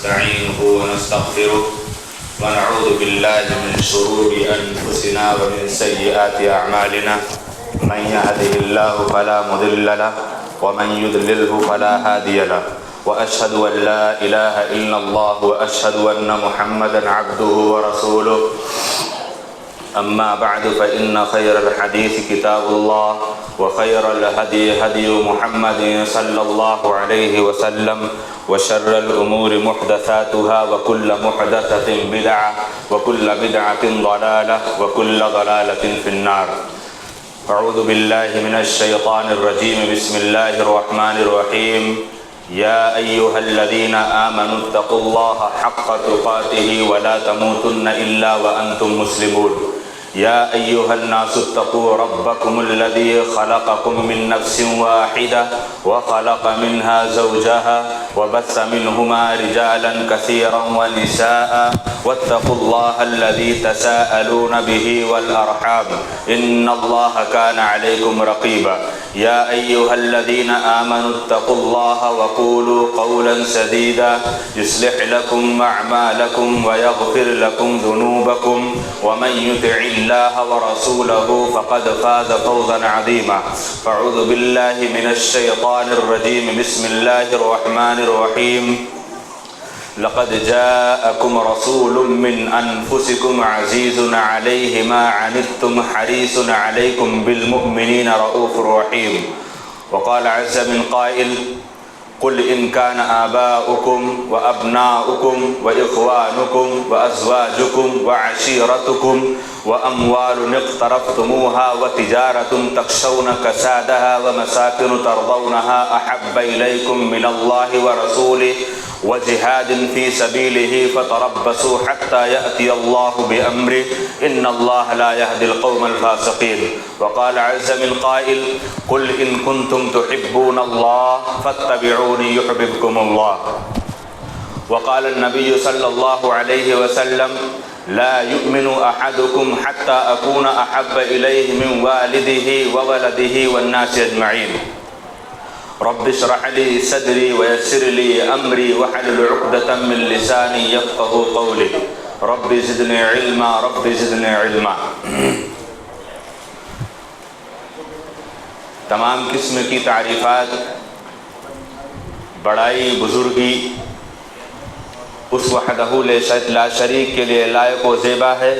ونستعينه ونستغفره ونعوذ بالله من شرور أنفسنا ومن سيئات أعمالنا من يهده الله فلا مضل له ومن يضلله فلا هادي له وأشهد أن لا إله إلا الله وأشهد أن محمدا عبده ورسوله أما بعد فإن خير الحديث كتاب الله وخير الهدي هدي محمد صلى الله عليه وسلم وشر الأمور محدثاتها وكل محدثة بدعة وكل بدعة ضلالة وكل ضلالة في النار. أعوذ بالله من الشيطان الرجيم. بسم الله الرحمن الرحيم. يا أيها الذين آمنوا اتقوا الله حق تقاته ولا تموتن إلا وأنتم مسلمون. يا أيها الناس اتقوا ربكم الذي خلقكم من نفس واحدة وخلق منها زوجها وبث منهما رجالا كثيرا ونساء واتقوا الله الذي تساءلون به والأرحام إن الله كان عليكم رقيبا. يا أيها الذين آمنوا اتقوا الله وقولوا قولا سديدا يصلح لكم أعمالكم ويغفر لكم ذنوبكم ومن يطع الله ورسوله فقد فاز فوزا عظيما. أعوذ بالله من الشيطان الرجيم. بسم الله الرحمن الرحيم. لقد جاءكم رسول من أنفسكم عزيز عليه ما عنتم حريص عليكم بالمؤمنين رؤوف رحيم. وقال عز من قائل قل إن كان آباؤكم وأبناؤكم وإخوانكم وأزواجكم وعشيرتكم وأموال اقترفتموها وتجارة تخشون كسادها ومساكن ترضونها أحب إليكم من الله ورسوله وجهاد في سبيله فتربصوا حتى يأتي الله بأمره إن الله لا يهدي القوم الفاسقين. وقال عز من قائل قل إن كنتم تحبون الله فاتبعوني يحببكم الله. وقال النبي صلى الله عليه وسلم لا يؤمن أحدكم حتى أكون أحب إليه من والده وولده والناس أجمعين. رب اشرح لي صدري ويسر لي أمري واحلل عقدة من لساني يفقهوا قولي. رب زدني علما رب زدني علما. تمام قسم کی تعریفات، بڑائی، بزرگی اس وحدہ لا شریک کے لیے لائق و زیبا ہے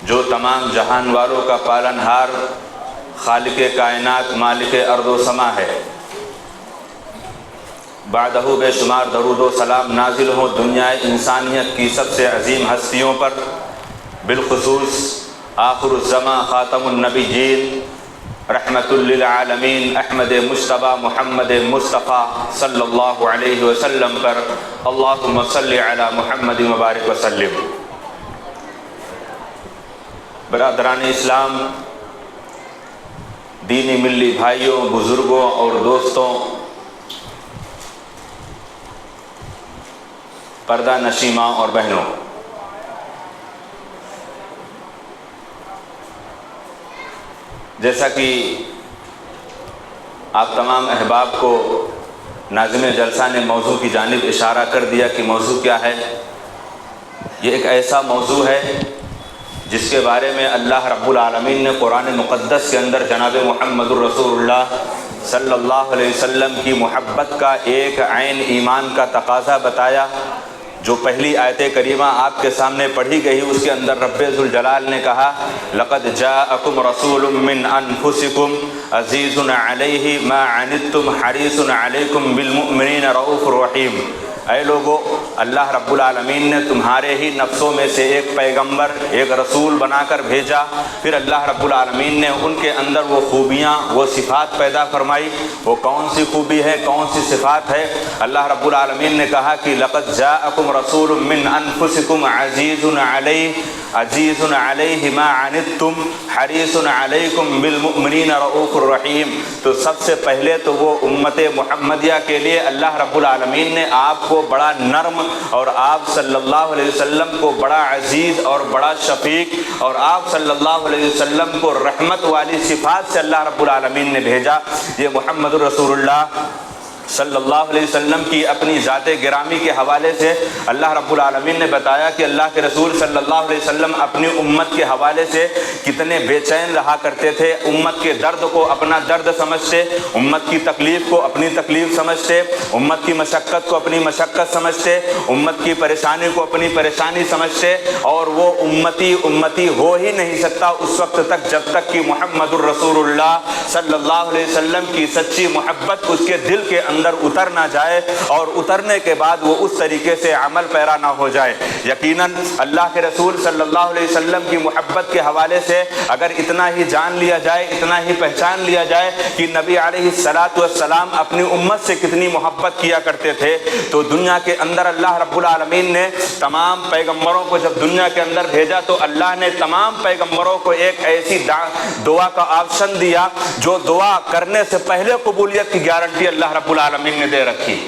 جو تمام جہان والوں کا پالن ہار، خالق کائنات، مالک ارض و سما ہے. بعدہ بے شمار درود و سلام نازل ہوں دنیا انسانیت کی سب سے عظیم ہستیوں پر، بالخصوص آخر الزمان خاتم النبیین رحمت للعالمین احمد مجتبیٰ محمد مصطفیٰ صلی اللہ علیہ وسلم پر. اللہم صلی علی محمد مبارک وسلم. برادران اسلام، دینی ملی بھائیوں، بزرگوں اور دوستوں، پردہ نشین ماں اور بہنوں، جیسا کہ آپ تمام احباب کو ناظم جلسہ نے موضوع کی جانب اشارہ کر دیا کہ موضوع کیا ہے. یہ ایک ایسا موضوع ہے جس کے بارے میں اللہ رب العالمین نے قرآن مقدس کے اندر جناب محمد الرسول اللہ صلی اللہ علیہ وسلم کی محبت کا ایک عین ایمان کا تقاضا بتایا. جو پہلی آیت کریمہ آپ کے سامنے پڑھی گئی اس کے اندر رب ذوالجلال نے کہا لقد جاءکم رسول من انفسکم عزیز علیہ ما عنتم حریص علیکم بالمؤمنین رؤوف رحیم. اے لوگو، اللہ رب العالمین نے تمہارے ہی نفسوں میں سے ایک پیغمبر، ایک رسول بنا کر بھیجا. پھر اللہ رب العالمین نے ان کے اندر وہ خوبیاں، وہ صفات پیدا فرمائی. وہ کون سی خوبی ہے، کون سی صفات ہے؟ اللہ رب العالمین نے کہا کہ لقد جاءکم رسول من انفسکم عزیز علیہ ما عنتم حریص علیکم بالمؤمنین رؤوف الرحیم. تو سب سے پہلے تو وہ امت محمدیہ کے لیے اللہ رب العالمین نے آپ کو بڑا نرم اور آپ صلی اللہ علیہ وسلم کو بڑا عزیز اور بڑا شفیق اور آپ صلی اللہ علیہ وسلم کو رحمت والی صفات سے اللہ رب العالمین نے بھیجا. یہ محمد الرسول اللہ صلی اللہ علیہ وسلم کی اپنی ذات گرامی کے حوالے سے اللہ رب العالمین نے بتایا کہ اللہ کے رسول صلی اللہ علیہ وسلم اپنی امت کے حوالے سے کتنے بے چین رہا کرتے تھے، امت کے درد کو اپنا درد سمجھتے، امت کی تکلیف کو اپنی تکلیف سمجھتے، امت کی مشقت کو اپنی مشقت سمجھتے، امت کی پریشانی کو اپنی پریشانی سمجھتے، اور وہ امتی ہو ہی نہیں سکتا اس وقت تک جب تک کہ محمد الرسول اللہ صلی اللہ علیہ وسلم کی سچی محبت اس کے دل کے اندر اتر نہ جائے، اور اترنے کے بعد وہ اس طریقے سے عمل پیرا نہ ہو جائے۔ یقیناً اللہ کے رسول صلی اللہ علیہ وسلم کی محبت کے حوالے سے اگر اتنا ہی جان لیا جائے، اتنا ہی پہچان لیا جائے کہ نبی علیہ الصلاۃ والسلام اپنی امت سے کتنی محبت کیا کرتے تھے، تو دنیا کے اندر اللہ رب العالمین نے تمام پیغمبروں کو جب دنیا کے اندر بھیجا تو اللہ نے تمام پیغمبروں کو ایک ایسی دعا کا آپشن دیا جو دعا کرنے سے پہلے قبولیت کی گارنٹی اللہ رب العالمین نے دے رکھی۔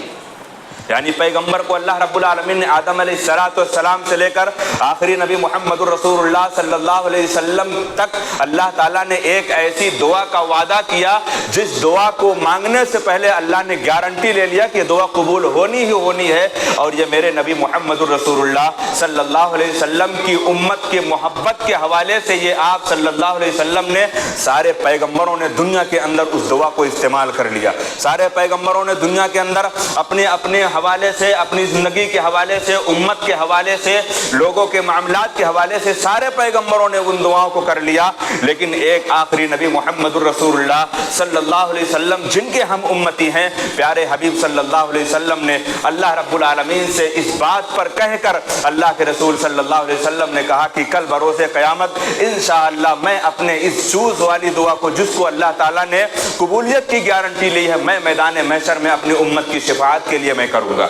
یعنی پیغمبر کو اللہ رب العالمین نے آدم علیہ السلام سے لے کر آخری نبی محمد الرسول اللہ صلی اللہ علیہ وسلم تک اللہ تعالیٰ نے ایک ایسی دعا کا وعدہ کیا جس دعا کو مانگنے سے پہلے اللہ نے گارنٹی لے لیا کہ دعا قبول ہونی ہی ہونی ہے، اور یہ میرے نبی محمد الرسول اللہ صلی اللہ علیہ وسلم کی امت کی محبت کے حوالے سے یہ آپ صلی اللہ علیہ وسلم نے سارے پیغمبروں نے دنیا کے اندر اس دعا کو استعمال کر لیا۔ سارے پیغمبروں نے دنیا کے اندر اپنے حوالے سے، اپنی زندگی کے حوالے سے، امت کے حوالے سے، لوگوں کے معاملات کے حوالے سے سارے پیغمبروں نے ان دعاؤں کو کر لیا، لیکن ایک آخری نبی محمد الرسول اللہ صلی اللہ علیہ وسلم جن کے ہم امتی ہیں، پیارے حبیب صلی اللہ علیہ وسلم نے اللہ رب العالمین سے اس بات پر کہہ کر اللہ کے رسول صلی اللہ علیہ وسلم نے کہا کہ کل بروز قیامت انشاءاللہ میں اپنے اس چوز والی دعا کو جس کو اللہ تعالیٰ نے قبولیت کی گارنٹی لی ہے، میں میدان محشر میں اپنی امت کی شفاعت کے لیے میں کروں گا،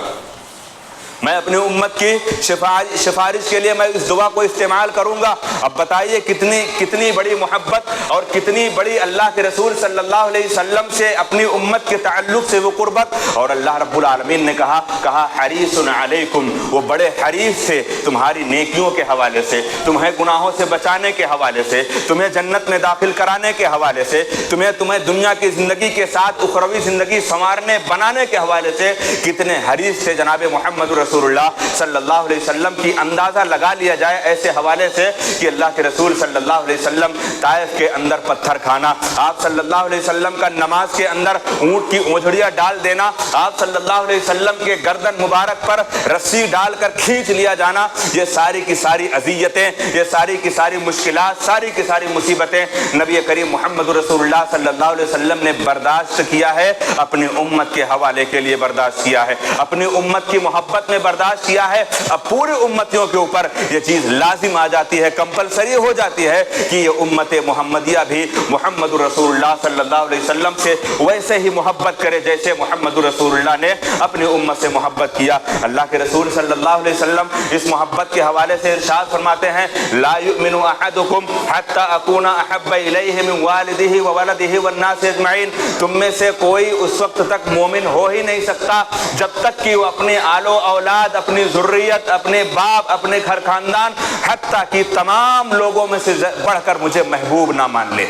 میں اپنی امت کی سفارش کے لیے میں اس دعا کو استعمال کروں گا۔ اب بتائیے کتنی بڑی محبت اور کتنی بڑی اللہ کے رسول صلی اللہ علیہ وسلم سے اپنی امت کے تعلق سے وہ قربت، اور اللہ رب العالمین نے کہا حریص علیکم، وہ بڑے حریص سے تمہاری نیکیوں کے حوالے سے، تمہیں گناہوں سے بچانے کے حوالے سے، تمہیں جنت میں داخل کرانے کے حوالے سے، تمہیں دنیا کی زندگی کے ساتھ اخروی زندگی سنوارنے بنانے کے حوالے سے کتنے حریص سے جناب محمد رسول اللہ صلی اللہ علیہ وسلم کی اندازہ لگا لیا جائے ایسے حوالے سے کہ اللہ کے رسول صلی اللہ علیہ وسلم طائف کے اندر پتھر کھانا، آپ صلی اللہ علیہ وسلم کا نماز کے اندر اونٹ کی اونجھڑیاں ڈال دینا، آپ صلی اللہ علیہ وسلم کے گردن مبارک پر رسی ڈال کر کھینچ لیا جانا، یہ ساری کی ساری اذیتیں، یہ ساری کی ساری مشکلات، ساری کی ساری مصیبتیں نبی کریم محمد رسول اللہ صلی اللہ علیہ وسلم نے برداشت کیا ہے، اپنی امت کے حوالے کے لیے برداشت کیا ہے، اپنی امت کی محبت میں برداشت کیا ہے۔ اب پوری امتیوں کے اوپر یہ چیز لازم آ جاتی ہے، کمپلسری ہو جاتی ہے کہ یہ امت محمدیہ بھی محمد رسول اللہ صلی اللہ علیہ وسلم سے ویسے ہی محبت کرے جیسے محمد رسول اللہ نے اپنی امت سے محبت کیا۔ اللہ کے رسول صلی اللہ علیہ وسلم اس محبت کے حوالے سے ارشاد فرماتے ہیں لا یؤمن احدکم حتی اکون احب الیہ من والدہ وولدہ والناس اجمعین، تم میں سے کوئی اس وقت تک مومن ہو ہی نہیں سکتا جب تک کہ وہ اپنے آل و اولاد، اپنی ذریت، اپنے باپ، اپنے گھر خاندان، حتیٰ کہ تمام لوگوں میں سے بڑھ کر مجھے محبوب نہ مان لے۔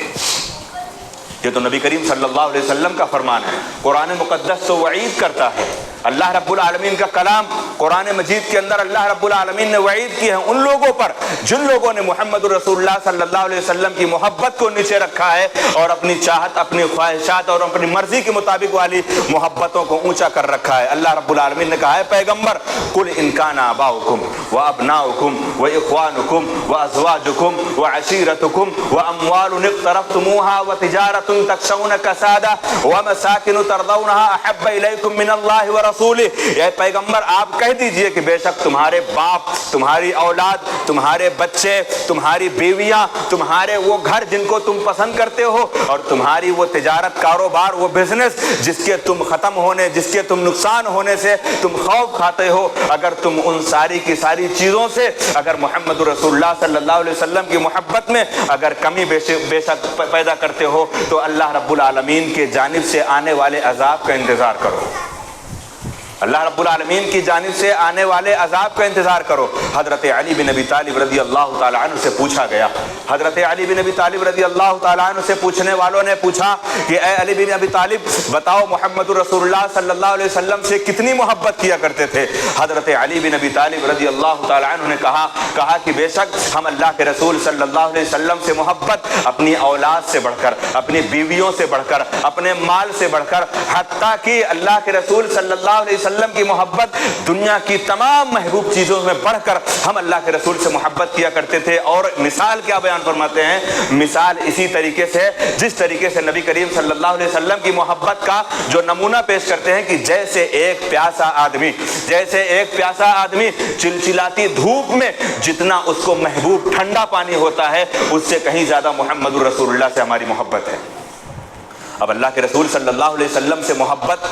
یہ تو نبی کریم صلی اللہ علیہ وسلم کا فرمان ہے، قرآن مقدس تو وعید کرتا ہے، اللہ رب العالمین کا کلام قرآن مجید کے اندر اللہ رب العالمین نے وعید کی ہے ان لوگوں پر جن لوگوں نے محمد رسول اللہ صلی اللہ علیہ وسلم کی محبت کو نیچے رکھا ہے اور اپنی چاہت، اپنی خواہشات اور اپنی مرضی کے مطابق والی محبتوں کو اونچا کر رکھا ہے۔ اللہ رب العالمین نے کہا ہے پیغمبر قل ان کان آباؤکم وابناؤکم واخوانکم وازواجکم وعشیرتکم واموال اقترفتموها وتجارۃ تخشون کسادها ومساکن ترضونها احب الیکم من اللہ ورسولہ، اے پیغمبر آپ کہہ دیجئے کہ بے شک تمہارے باپ، تمہاری اولاد، تمہارے بچے، تمہاری بیویاں، تمہارے وہ گھر جن کو تم پسند کرتے ہو اور تمہاری وہ تجارت، کاروبار، وہ بزنس جس کے تم ختم ہونے، جس کے تم نقصان ہونے سے تم خوف کھاتے ہو، اگر تم ان ساری کی ساری چیزوں سے اگر محمد رسول اللہ صلی اللہ علیہ وسلم کی محبت میں اگر کمی بے شک پیدا کرتے ہو تو اللہ رب العالمین کے جانب سے آنے والے عذاب کا انتظار کرو۔ اللہ رب العالمین کی جانب سے آنے والے عذاب کا انتظار کرو۔ حضرت علی بن ابی طالب رضی اللہ تعالیٰ عنہ سے پوچھا گیا، حضرت علی بن ابی طالب رضی اللہ تعالیٰ عنہ سے پوچھنے والوں نے پوچھا کہ اے علی بن ابی طالب بتاؤ محمد رسول اللہ صلی اللہ علیہ وسلم سے کتنی محبت کیا کرتے تھے؟ حضرت علی بن ابی طالب رضی اللہ تعالیٰ عنہ نے کہا کہ بے شک ہم اللہ کے رسول صلی اللہ علیہ وسلم سے محبت اپنی اولاد سے بڑھ کر، اپنی بیویوں سے بڑھ کر، اپنے مال سے بڑھ کر، حتیٰ کہ اللہ کے رسول صلی اللہ علیہ وسلم کی محبت دنیا کی تمام محبوب چیزوں میں بڑھ کر ہم اللہ کے رسول سے محبت کیا کرتے تھے۔ اور مثال کیا بیان فرماتے ہیں؟ مثال اسی طریقے سے جس طریقے سے نبی کریم صلی اللہ علیہ وسلم کی محبت کا جو نمونہ پیش کرتے ہیں کہ جیسے ایک پیاسا آدمی چلچلاتی دھوپ میں جتنا اس کو محبوب ٹھنڈا پانی ہوتا ہے اس سے کہیں زیادہ محمد رسول اللہ سے ہماری محبت ہے۔ اب اللہ کے رسول صلی اللہ علیہ وسلم سے محبت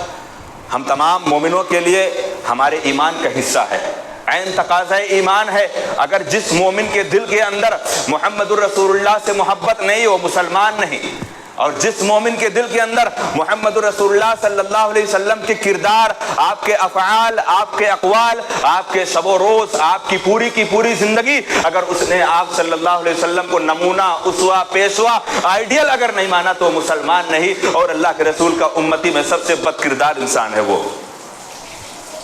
ہم تمام مومنوں کے لیے ہمارے ایمان کا حصہ ہے، عین تقاضۂ ایمان ہے۔ اگر جس مومن کے دل کے اندر محمد الرسول اللہ سے محبت نہیں وہ مسلمان نہیں، اور جس مومن کے دل کے اندر محمد رسول اللہ صلی اللہ علیہ وسلم کے کردار، آپ کے افعال، آپ کے اقوال، آپ کے شب و روز، آپ کی پوری زندگی اگر اس نے آپ صلی اللہ علیہ وسلم کو نمونہ، اسوہ، پیشوا، آئیڈیل اگر نہیں مانا تو مسلمان نہیں، اور اللہ کے رسول کا امتی میں سب سے بد کردار انسان ہے وہ۔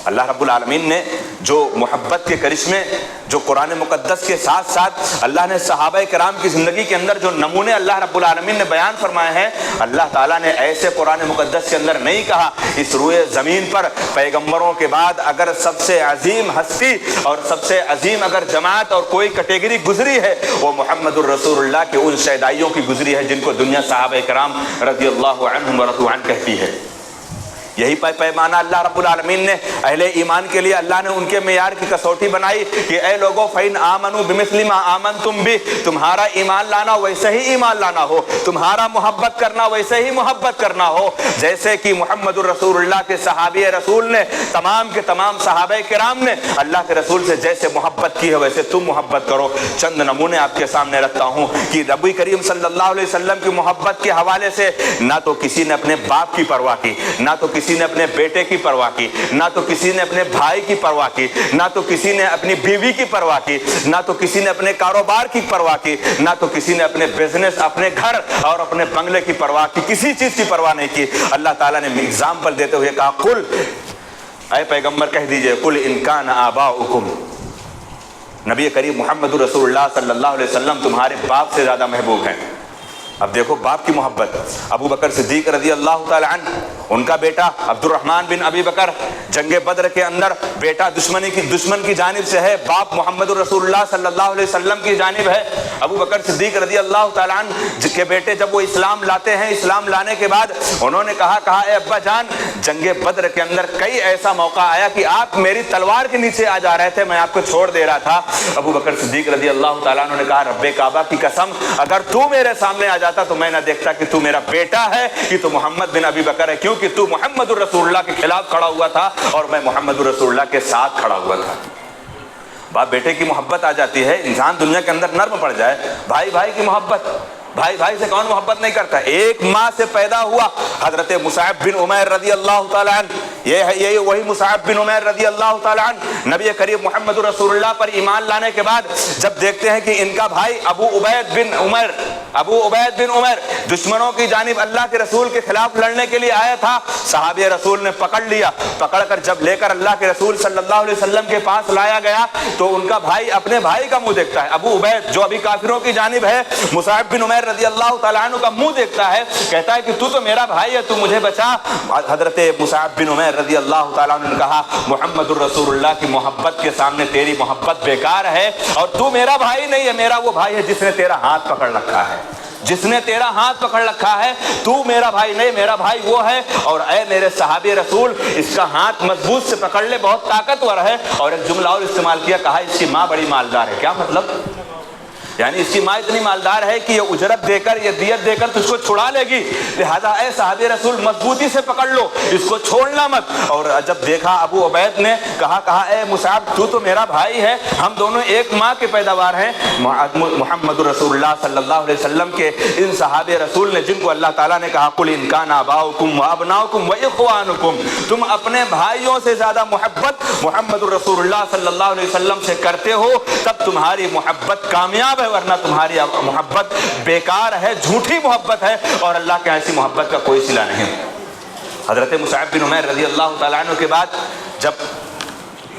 اللہ رب العالمین نے جو محبت کے کرشمے جو قرآن مقدس کے ساتھ ساتھ اللہ نے صحابہ کرام کی زندگی کے اندر جو نمونے اللہ رب العالمین نے بیان فرمائے ہیں، اللہ تعالیٰ نے ایسے قرآن مقدس کے اندر نہیں کہا اس روئے زمین پر پیغمبروں کے بعد اگر سب سے عظیم ہستی اور سب سے عظیم اگر جماعت اور کوئی کیٹیگری گزری ہے وہ محمد الرسول اللہ کے ان شہدائیوں کی گزری ہے جن کو دنیا صحابہ کرام رضی اللہ عنہم ورضوا عنہ کہتی ہے۔ یہی پیمانہ اللہ رب العالمین نے اہل ایمان کے لیے اللہ نے ان کے معیار کی کسوٹی بنائی کہ اے لوگو فَإِنْ آمَنُوا بِمِثْلِ مَا آمَنْتُمْ بِهِ، تمہارا ایمان لانا ویسے ہی ایمان لانا ہو، تمہارا محبت کرنا ویسے ہی محبت کرنا ہو جیسے کہ محمد الرسول اللہ کے صحابی رسول نے تمام کے تمام صحابہ کرام نے اللہ کے رسول سے جیسے محبت کی ہے ویسے تم محبت کرو۔ چند نمونے آپ کے سامنے رکھتا ہوں کہ نبی کریم صلی اللہ علیہ وسلم کی محبت کے حوالے سے نہ تو کسی نے اپنے باپ کی پرواہ کی، نہ تو کسی نے اپنے بیٹے کی پرواہ کی، نہ تو کسی نے اپنے بھائی کی پرواہ کی، نہ تو کسی نے اپنی بیوی کی پرواہ کی، نہ تو کسی نے اپنے کاروبار کی پرواہ کی، نہ تو کسی نے اپنے بزنس، اپنے گھر اور اپنے بنگلے کی پرواہ کی، کسی چیز کی پرواہ نہیں کی۔ اللہ تعالیٰ نے ایگزامپل دیتے ہوئے کہا قل، اے پیغمبر کہہ دیجئے قل ان کان آباؤکم، نبی کریم محمد رسول اللہ صلی اللہ علیہ وسلم تمہارے باپ سے زیادہ محبوب ہیں۔ اب دیکھو باپ کی محبت، ابو بکر صدیق رضی اللہ تعالی عنہ، ان کا بیٹا عبد الرحمن بن ابی بکر جنگ بدر کے اندر بیٹا دشمن کی جانب سے ہے، باپ محمد رسول اللہ صلی اللہ علیہ وسلم کی جانب ہے۔ ابو بکر صدیق رضی اللہ تعالی عنہ کے بیٹے جب وہ اسلام لاتے ہیں، اسلام لانے کے بعد انہوں نے کہا اے ابا جان، جنگ بدر کے اندر کئی ایسا موقع آیا کہ آپ میری تلوار کے نیچے آ جا رہے تھے، میں آپ کو چھوڑ دے رہا تھا۔ ابو بکر صدیق رضی اللہ تعالیٰ عنہ نے کہا رب کعبہ کی قسم اگر تو میرے سامنے آ جاتا تو میں نہ دیکھتا کہ تو میرا بیٹا ہے کہ تو محمد بن ابی بکر ہے، کیونکہ تو محمد الرسول اللہ کے خلاف کھڑا ہوا تھا اور میں محمد الرسول اللہ کے ساتھ کھڑا ہوا تھا۔ باپ بیٹے کی محبت آ جاتی ہے، انسان دنیا کے اندر نرم پڑ جائے۔ بھائی بھائی کی محبت، بھائی بھائی سے کون محبت نہیں کرتا؟ ایک ماں سے پیدا ہوا حضرت مصعب بن عمیر رضی اللہ تعالیٰ عنہ، یہ وہی مصعب بن عمیر رضی اللہ تعالیٰ عنہ نبی کریم محمد رسول اللہ پر ایمان لانے کے بعد جب دیکھتے ہیں کہ ان کا بھائی ابو عبید بن عمیر دشمنوں کی جانب اللہ کے رسول کے خلاف لڑنے کے لیے آیا تھا، صحابی رسول نے پکڑ لیا، پکڑ کر جب لے کر اللہ کے رسول صلی اللہ علیہ وسلم کے پاس لایا گیا تو ان کا بھائی اپنے بھائی کا منہ دیکھتا ہے، ابو عبید جو ابھی کافروں کی جانب ہے، مصعب بن عمیر رضی اللہ تعالیٰ عنہ کا منہ دیکھتا ہے، کہتا ہے کہ تو میرا بھائی ہے، تو مجھے بچا۔ حضرت مصعب بن عمیر رضی اللہ تعالیٰ عنہ نے کہا محمد الرسول اللہ کی محبت کے سامنے تیری محبت بیکار ہے، اور تو میرا بھائی نہیں ہے، میرا وہ بھائی ہے جس نے تیرا ہاتھ پکڑ رکھا ہے، جس نے تیرا ہاتھ پکڑ رکھا ہے، تو میرا بھائی نہیں، میرا بھائی وہ ہے۔ اور اے میرے صحابی رسول اس کا ہاتھ مضبوط سے پکڑ لے، بہت طاقتور ہے۔ اور ایک جملہ اور استعمال کیا، کہا اس کی ماں بڑی مالدار ہے۔ کیا مطلب؟ یعنی اس کی ماں اتنی مالدار ہے کہ یہ اجرت دے کر، یہ دیت دے کر تجھ کو چھڑا لے گی، لہذا اے صحابی رسول مضبوطی سے پکڑ لو، اس کو چھوڑنا مت۔ اور جب دیکھا ابو عبید نے کہا اے مصعب تو میرا بھائی ہے، ہم دونوں ایک ماں کے پیداوار ہیں۔ محمد رسول اللہ صلی اللہ علیہ وسلم کے ان صحابہ رسول نے، جن کو اللہ تعالیٰ نے کہا قل ان کان آباؤکم وابناؤکم واخوانکم، تم اپنے بھائیوں سے زیادہ محبت محمد رسول اللہ صلی اللہ علیہ وسلم سے کرتے ہو، تب تمہاری محبت کامیاب ہے، ورنہ تمہاری محبت بیکار ہے، جھوٹی محبت ہے، اور اللہ کے ایسی محبت کا کوئی صلہ نہیں۔ حضرت مصعب بن عمیر رضی اللہ تعالیٰ عنہ کے بعد جب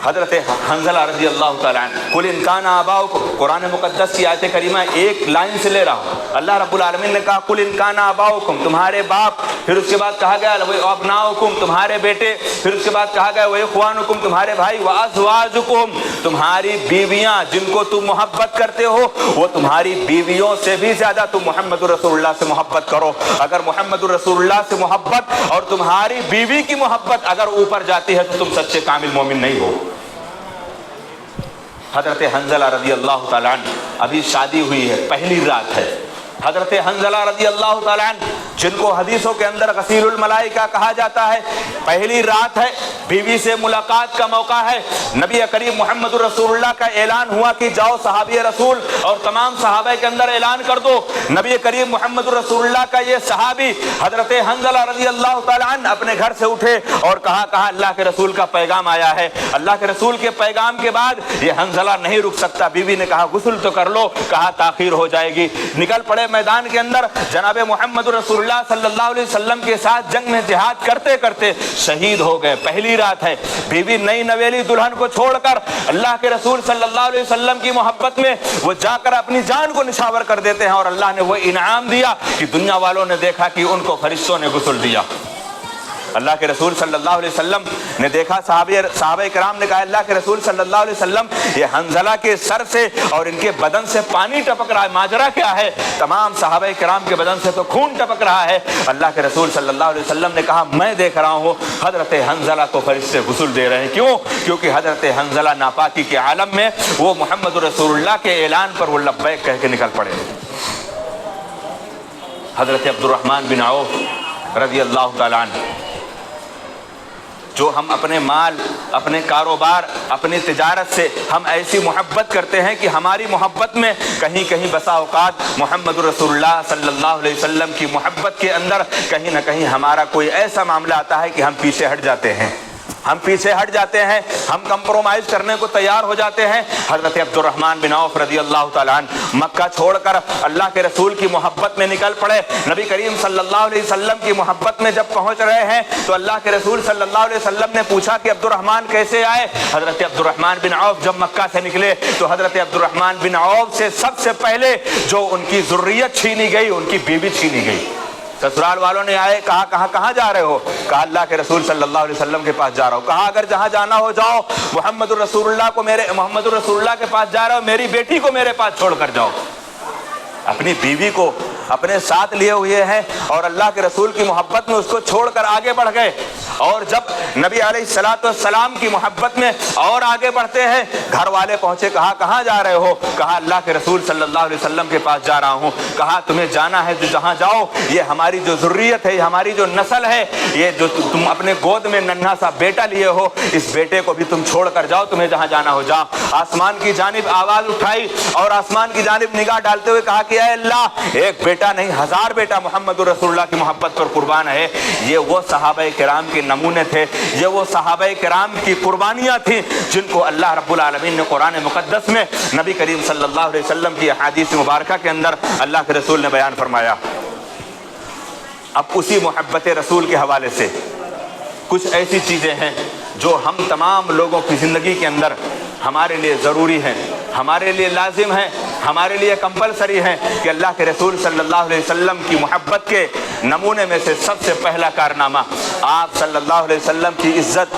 حضرت حنظلہ رضی اللہ تعالیٰ عنہ قل ان کان آباؤکم، قرآن مقدس کی آیت کریمہ ایک لائن سے لے رہا ہوں، اللہ رب العالمین نے کہا قل ان کان آباؤکم، تمہارے باپ، پھر اس کے بعد کہا گیا وابناؤکم، تمہارے بیٹے، پھر اس کے بعد کہا گیا واخوانکم، تمہارے بھائی، وازواجکم، تمہاری بیویاں جن کو تم محبت کرتے ہو، وہ تمہاری بیویوں سے بھی زیادہ تم محمد رسول اللہ سے محبت کرو۔ اگر محمد رسول اللہ سے محبت اور تمہاری بیوی کی محبت اگر اوپر جاتی ہے تو تم سچے کامل مومن نہیں ہو۔ حضرت حنظلہ رضی اللہ تعالیٰ عنہ ابھی شادی ہوئی ہے، پہلی رات ہے۔ حضرت حنظلہ رضی اللہ تعالیٰ عنہ جن کو حدیثوں کے اندر غسیل الملائکہ کہا جاتا ہے، پہلی رات ہے، بیوی سے ملاقات کا موقع ہے، نبی کریم محمد رسول اللہ کا اعلان ہوا کہ جاؤ صحابی رسول اور تمام صحابہ کے اندر اعلان کر دو۔ نبی کریم محمد رسول اللہ کا یہ صحابی حضرت حنظلہ رضی اللہ تعالیٰ عنہ اپنے گھر سے اٹھے اور کہا اللہ کے رسول کا پیغام آیا ہے۔ اللہ کے رسول کے پیغام کے بعد یہ حنظلہ نہیں رک سکتا، بیوی نے کہا غسل تو کر لو، کہا تاخیر ہو جائے گی۔ نکل پڑے میدان کے اندر، جناب محمد رسول اللہ صلی اللہ علیہ وسلم کے ساتھ جنگ میں جہاد کرتے کرتے شہید ہو گئے۔ پہلی رات ہے، بیوی نئی نویلی دلہن کو چھوڑ کر اللہ کے رسول صلی اللہ علیہ وسلم کی محبت میں وہ جا کر اپنی جان کو نشاور کر دیتے ہیں، اور اللہ نے وہ انعام دیا کہ دنیا والوں نے دیکھا کہ ان کو فرشتوں نے غسل دیا۔ اللہ کے رسول صلی اللہ علیہ وسلم نے دیکھا، صحابہ کرام نے کہا اللہ کے رسول صلی اللہ علیہ وسلم یہ حنظلہ کے سر سے اور ان کے بدن سے پانی ٹپک رہا ہے، ماجرا کیا ہے؟ تمام صحابہ کرام کے بدن سے تو خون ٹپک رہا ہے۔ اللہ کے رسول صلی اللہ علیہ وسلم نے کہا میں دیکھ رہا ہوں حضرت حنظلہ کو فرشتے غسل دے رہے ہیں۔ کیوں؟ کیونکہ حضرت حنظلہ ناپاکی کے عالم میں وہ محمد رسول اللہ کے اعلان پر وہ لبیک کہہ کے نکل پڑے۔ حضرت عبد الرحمن بن عوف رضی اللہ تعالیٰ عنہ، جو ہم اپنے مال، اپنے کاروبار، اپنی تجارت سے ہم ایسی محبت کرتے ہیں کہ ہماری محبت میں کہیں کہیں بسا اوقات محمد رسول اللہ صلی اللہ علیہ وسلم کی محبت کے اندر کہیں نہ کہیں ہمارا کوئی ایسا معاملہ آتا ہے کہ ہم پیچھے ہٹ جاتے ہیں، ہم پیچھے ہٹ جاتے ہیں، ہم کمپرومائز کرنے کو تیار ہو جاتے ہیں۔ حضرت عبد الرحمن بن عوف رضی اللہ تعالیٰ عنہ مکہ چھوڑ کر اللہ کے رسول کی محبت میں نکل پڑے۔ نبی کریم صلی اللہ علیہ وسلم کی محبت میں جب پہنچ رہے ہیں تو اللہ کے رسول صلی اللہ علیہ وسلم نے پوچھا کہ عبد الرحمن کیسے آئے؟ حضرت عبد الرحمن بن عوف جب مکہ سے نکلے تو حضرت عبد الرحمن بن عوف سے سب سے پہلے جو ان کی ذریت چھینی گئی، ان کی بیوی چھینی گئی۔ سسرال والوں نے آئے، کہا کہاں جا رہے ہو؟ کہا اللہ کے رسول صلی اللہ علیہ وسلم کے پاس جا رہا ہوں۔ کہا اگر جہاں جانا ہو جاؤ، محمد رسول اللہ کے پاس جا رہا ہو، میری بیٹی کو میرے پاس چھوڑ کر جاؤ۔ اپنی بیوی کو اپنے ساتھ لیے ہوئے ہیں اور اللہ کے رسول کی محبت میں اس کو چھوڑ کر آگے بڑھ گئے۔ اور جب نبی علیہ الصلوۃ والسلام کی محبت میں اور آگے بڑھتے ہیں، گھر والے پہنچے، کہا کہاں جا رہے ہو؟ کہا اللہ کے رسول صلی اللہ علیہ وسلم کے پاس جا رہا ہوں۔ کہا تمہیں جانا ہے تو جہاں جاؤ، یہ ہماری جو ذریت ہے، ہماری جو نسل ہے، یہ جو تم اپنے گود میں ننھا سا بیٹا لیے ہو، اس بیٹے کو بھی تم چھوڑ کر جاؤ، تمہیں جہاں جانا ہو جاؤ۔ آسمان کی جانب آواز اٹھائی اور آسمان کی جانب نگاہ ڈالتے ہوئے کہا کہ اے اللہ، ایک بیٹا نہیں 1000 بیٹا محمد رسول اللہ کی محبت پر قربان ہے۔ یہ وہ صحابہ کرام کے نمونے تھے، یہ وہ صحابہ کرام کی قربانیاں تھیں جن کو اللہ رب العالمین نے قرآن مقدس میں نبی کریم صلی اللہ علیہ وسلم کی احادیث مبارکہ کے اندر اللہ کے رسول نے بیان فرمایا۔ اب اسی محبت رسول کے حوالے سے کچھ ایسی چیزیں ہیں جو ہم تمام لوگوں کی زندگی کے اندر ہمارے لیے ضروری ہیں، ہمارے لیے لازم ہیں، ہمارے لیے کمپلسری ہیں کہ اللہ کے رسول صلی اللہ علیہ وسلم کی محبت کے نمونے میں سے سب سے پہلا کارنامہ آپ صلی اللہ علیہ وسلم کی عزت،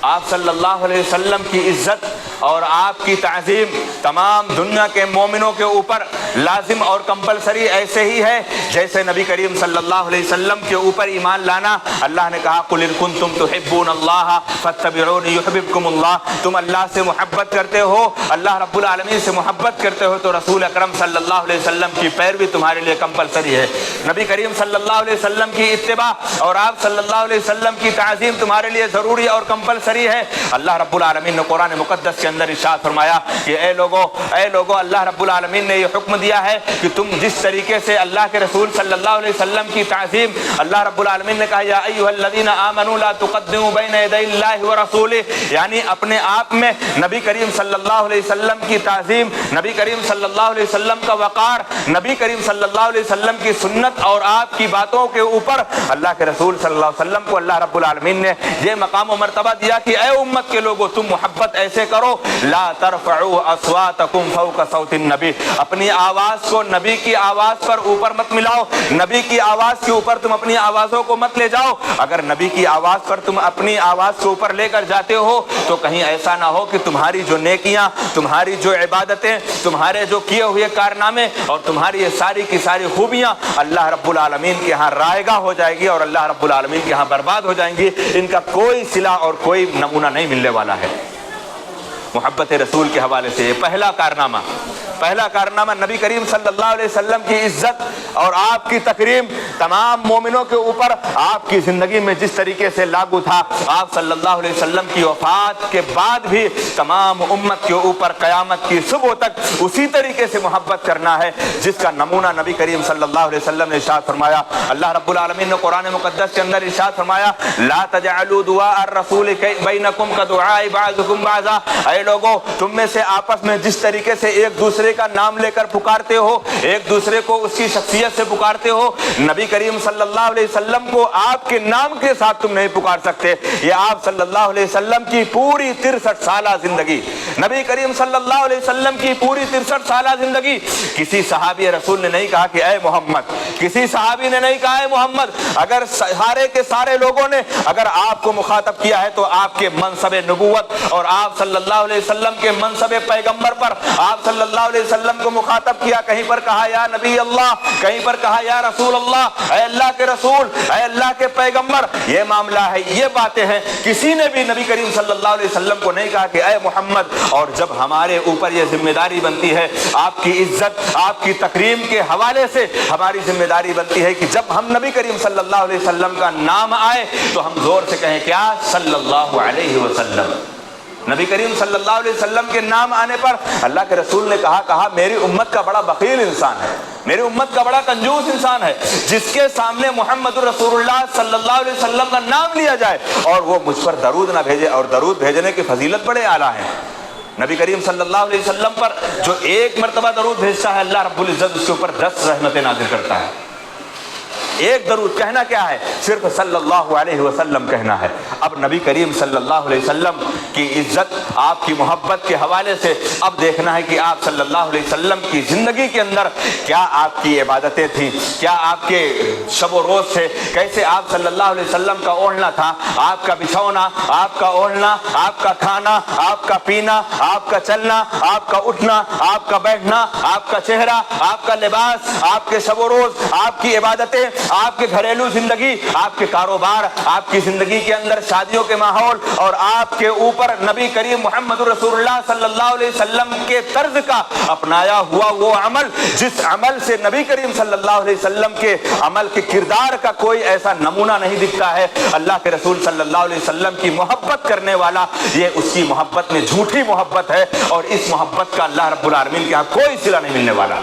آپ صلی اللہ علیہ وسلم کی عزت اور آپ کی تعظیم تمام دنیا کے مومنوں کے اوپر لازم اور کمپلسری ایسے ہی ہے جیسے نبی کریم صلی اللہ علیہ وسلم کے اوپر ایمان لانا. اللہ نے کہا قل ان کنتم تحبون اللہ فاتبعونی یحببکم اللہ. تم اللہ سے محبت کرتے ہو, اللہ رب العالمین سے محبت کرتے ہو, تو رسول اکرم صلی اللہ علیہ وسلم کی پیروی تمہارے لیے کمپلسری ہے. نبی کریم صلی اللہ علیہ وسلم کی اتباع اور آپ صلی اللہ علیہ وسلم کی تعظیم تمہارے لیے ضروری اور کمپلسری ہے. اللہ رب العالمین نے قرآن مقدس کے اندر ارشاد فرمایا کہ اے لوگو اللہ رب العالمین نے یہ حکم دیا ہے کہ تم جس طریقے سے اللہ کے رسول صلی اللہ علیہ وسلم کی تعظیم, اللہ رب العالمین نے کہا یا ایھا الذین آمنوا لا تقدموا بین یدی اللہ ورسولہ, یعنی اپنے آپ میں نبی کریم صلی اللہ علیہ وسلم کی تعظیم, نبی کریم صلی اللہ علیہ وسلم کا وقار, نبی کریم صلی اللہ علیہ وسلم کی سنت اور آپ کی باتوں کے اوپر اللہ کے رسول صلی اللہ علیہ وسلم کو اللہ رب العالمین نے یہ مقام و مرتبہ دیا کہ اے امت کے لوگوں تم محبت ایسے کرو, لا ترفعوا اصواتکم فوق صوت النبی, اپنی آواز کو نبی کی آواز پر اوپر مت ملاؤ, نبی کی آواز کے اوپر تم اپنی آوازوں کو مت لے جاؤ. اگر نبی کی آواز پر تم اپنی آواز کو اوپر لے کر جاتے ہو تو کہیں ایسا نہ ہو کہ تمہاری جو نیکیاں, تمہاری جو عبادتیں, تمہارے جو کیے ہوئے کارنامے اور تمہاری یہ ساری کی ساری خوبیاں اللہ رب العالمین کے ہاں رائگاں ہو جائے گی اور اللہ رب العالمین کے ہاں برباد ہو جائیں گی. ان کا کوئی صلہ اور کوئی نمونہ نہیں ملنے والا ہے. محبت رسول کے حوالے سے یہ پہلا کارنامہ نبی کریم صلی اللہ علیہ وسلم کی عزت اور آپ کی تکریم تمام مومنوں کے اوپر آپ کی زندگی میں جس طریقے سے لاگو تھا, آپ صلی اللہ علیہ وسلم کی وفات کے بعد بھی تمام امت کے اوپر قیامت کی صبح تک اسی طریقے سے محبت کرنا ہے جس کا نمونہ نبی کریم صلی اللہ علیہ وسلم نے ارشاد فرمایا. اللہ رب العالمین نے قرآن مقدس کے اندر ارشاد فرمایا لا تجعلوا دعاء الرسول بینکم کدعاء بعضکم بعضا, اے لوگوں تم میں سے آپس میں جس طریقے سے ایک دوسرے کا نام لے کر پکارتے ہو, ایک دوسرے کو اس کی شخصیت سے پکارتے ہو, نبی کریم صلی اللہ علیہ وسلم کو آپ کے نام کے ساتھ تم نہیں پکار سکتے. یہ آپ صلی اللہ علیہ وسلم کی پوری 63 سالہ زندگی, نبی کریم صلی اللہ علیہ وسلم کی پوری 63 سالہ زندگی کسی صحابی رسول نے نہیں کہا کہ اے محمد, کسی صحابی نے نہیں کہا اے محمد. اگر سارے کے سارے لوگوں نے اگر آپ کو مخاطب کیا ہے تو آپ کے منصب نبوت اور آپ صلی اللہ علیہ وسلم کے منصب پیغمبر پر آپ صلی اللہ علیہ وسلم کو مخاطب کیا. کہیں پر کہا یا نبی اللہ, کہیں پر کہا یا رسول اللہ, اے اللہ کے رسول, اے اللہ کے پیغمبر. یہ معاملہ ہے, یہ باتیں ہیں. کسی نے بھی نبی کریم صلی اللہ علیہ وسلم کو نہیں کہا کہ اے محمد. اور جب ہمارے اوپر یہ ذمہ داری بنتی ہے آپ کی عزت, آپ کی تکریم کے حوالے سے ہماری ذمہ داری بنتی ہے کہ جب ہم نبی کریم صلی اللہ علیہ وسلم کا نام آئے تو ہم زور سے کہیں کیا صلی اللہ علیہ وسلم. نبی کریم صلی اللہ علیہ وسلم کے نام آنے پر اللہ کے رسول نے کہا میری امت کا بڑا بخیل انسان ہے, میری امت کا بڑا کنجوس انسان ہے جس کے سامنے محمد رسول اللہ صلی اللہ علیہ وسلم کا نام لیا جائے اور وہ مجھ پر درود نہ بھیجے, اور درود بھیجنے کی فضیلت بڑے اعلیٰ ہیں. نبی کریم صلی اللہ علیہ وسلم پر جو ایک مرتبہ درود بھیجتا ہے اللہ رب العزت اس کے اوپر 10 رحمتیں نازل کرتا ہے. ایک درود کہنا کیا ہے, صرف صلی اللہ علیہ وسلم کہنا ہے. اب نبی کریم صلی اللہ علیہ وسلم کی عزت, آپ کی محبت کے حوالے سے اب دیکھنا ہے کہ آپ صلی اللہ علیہ وسلم کی زندگی کے اندر کیا آپ کی عبادتیں تھیں, کیا آپ کے شب و روز تھے, کیسے آپ صلی اللہ علیہ وسلم کا اوڑھنا تھا, آپ کا بچھونا, آپ کا اوڑھنا, آپ کا کھانا, آپ کا پینا, آپ کا چلنا, آپ کا اٹھنا, آپ کا بیٹھنا, آپ کا چہرہ, آپ کا لباس, آپ کے شب و روز, آپ کی عبادتیں, آپ کے گھریلو زندگی, آپ کے کاروبار, آپ کی زندگی کے اندر شادیوں کے ماحول, اور آپ کے اوپر نبی کریم محمد رسول اللہ صلی اللہ علیہ وسلم کے طرز کا اپنایا ہوا وہ عمل جس عمل سے نبی کریم صلی اللہ علیہ وسلم کے عمل کے کردار کا کوئی ایسا نمونہ نہیں دکھتا ہے. اللہ کے رسول صلی اللہ علیہ وسلم کی محبت کرنے والا یہ اس کی محبت میں جھوٹی محبت ہے, اور اس محبت کا اللہ رب العالمین کے ہاں کوئی صلہ نہیں ملنے والا.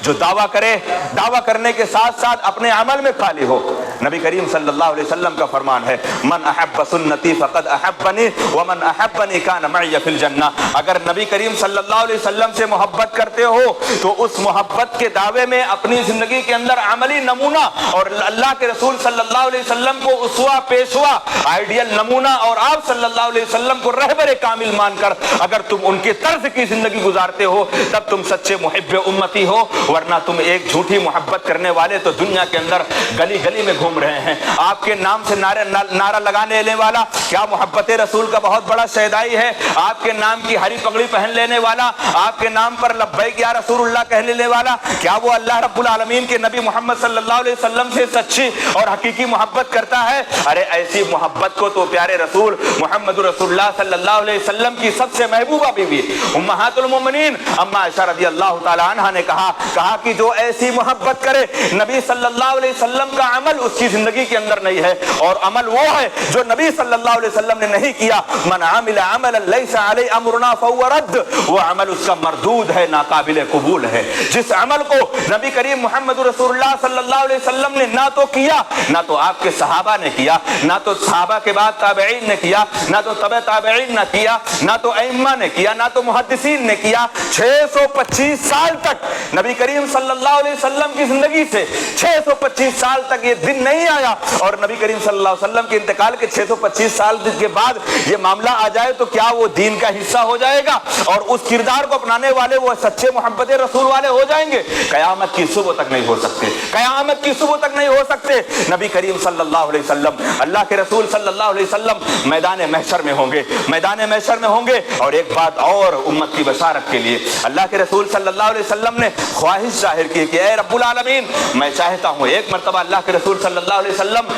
جو دعویٰ کرے, دعویٰ کرنے کے ساتھ ساتھ اپنے عمل میں خالی ہو. نبی کریم صلی اللہ علیہ وسلم کا فرمان ہے من احب سنتی فقد احبنی ومن احبنی کان معی فی الجنہ. اگر نبی کریم صلی اللہ علیہ وسلم سے محبت کرتے ہو تو اس محبت کے دعوے میں اپنی زندگی کے اندر عملی نمونہ اور اللہ کے رسول صلی اللہ علیہ وسلم کو اسوہ پیشوا آئیڈیل نمونہ اور آپ صلی اللہ علیہ وسلم کو رہبر کامل مان کر اگر تم ان کے طرز کی زندگی گزارتے ہو تب تم سچے محب امتی ہو, ورنہ تم ایک جھوٹی محبت کرنے والے تو دنیا کے اندر گلی گلی میں گھوم جھوم رہے ہیں. آپ کے نام سے نعرہ لگانے والا کیا محبت رسول کا بہت بڑا شیدائی ہے؟ آپ کے نام کی ہری پگڑی پہن لینے والا, آپ کے نام پر لبیک یا رسول اللہ کہہ لینے والا, کیا وہ اللہ رب العالمین کے نبی محمد صلی اللہ علیہ وسلم سے سچی اور حقیقی محبت کرتا ہے؟ ارے ایسی محبت کو تو پیارے رسول محمد رسول اللہ صلی اللہ علیہ وسلم کی سب سے محبوبہ بیوی امہات المومنین اما عائشہ رضی اللہ تعالی عنہا نے کہا کہ جو ایسی محبت کرے نبی صلی اللہ علیہ وسلم کا عمل اس کی زندگی کے اندر نہیں ہے, اور عمل وہ ہے جو نبی صلی اللہ علیہ وسلم نے نہیں کیا. من عمل عملا لیس علیہ امرنا فهو رد, وہ عمل اس کا مردود ہے, ناقابل قبول ہے. جس عمل کو نبی کریم محمد رسول اللہ صلی اللہ علیہ وسلم نے نہ تو کیا, نہ تو آپ کے صحابہ نے کیا, نہ تو صحابہ کے بعد تابعین نے کیا, نہ تو تبع تابعین نے کیا, نہ تو ائمہ نے کیا, نہ تو محدثین نے کیا. 625 سال تک نبی کریم صلی اللہ علیہ وسلم کی زندگی سے 625 سال تک یہ دن نہیں آیا, اور نبی کریم صلی اللہ علیہ وسلم کے انتقال کے 625 سال کے بعد یہ معاملہ آ جائے تو کیا وہ دین کا حصہ ہو جائے گا اور اس کردار کو اپنانے والے وہ سچے محبت رسول والے ہو جائیں گے؟ قیامت کی صبح تک نہیں ہو سکتے, قیامت کی صبح تک نہیں ہو سکتے. نبی کریم صلی اللہ علیہ وسلم, اللہ کے رسول صلی اللہ علیہ وسلم میدان محشر میں ہوں گے, میدان محشر میں ہوں گے. اور ایک بات اور امت کی بشارت کے لیے اللہ کے رسول صلی اللہ علیہ وسلم نے خواہش ظاہر کی کہ اے رب العالمین میں چاہتا ہوں. ایک مرتبہ اللہ کے رسول صلی اللہ علیہ وسلم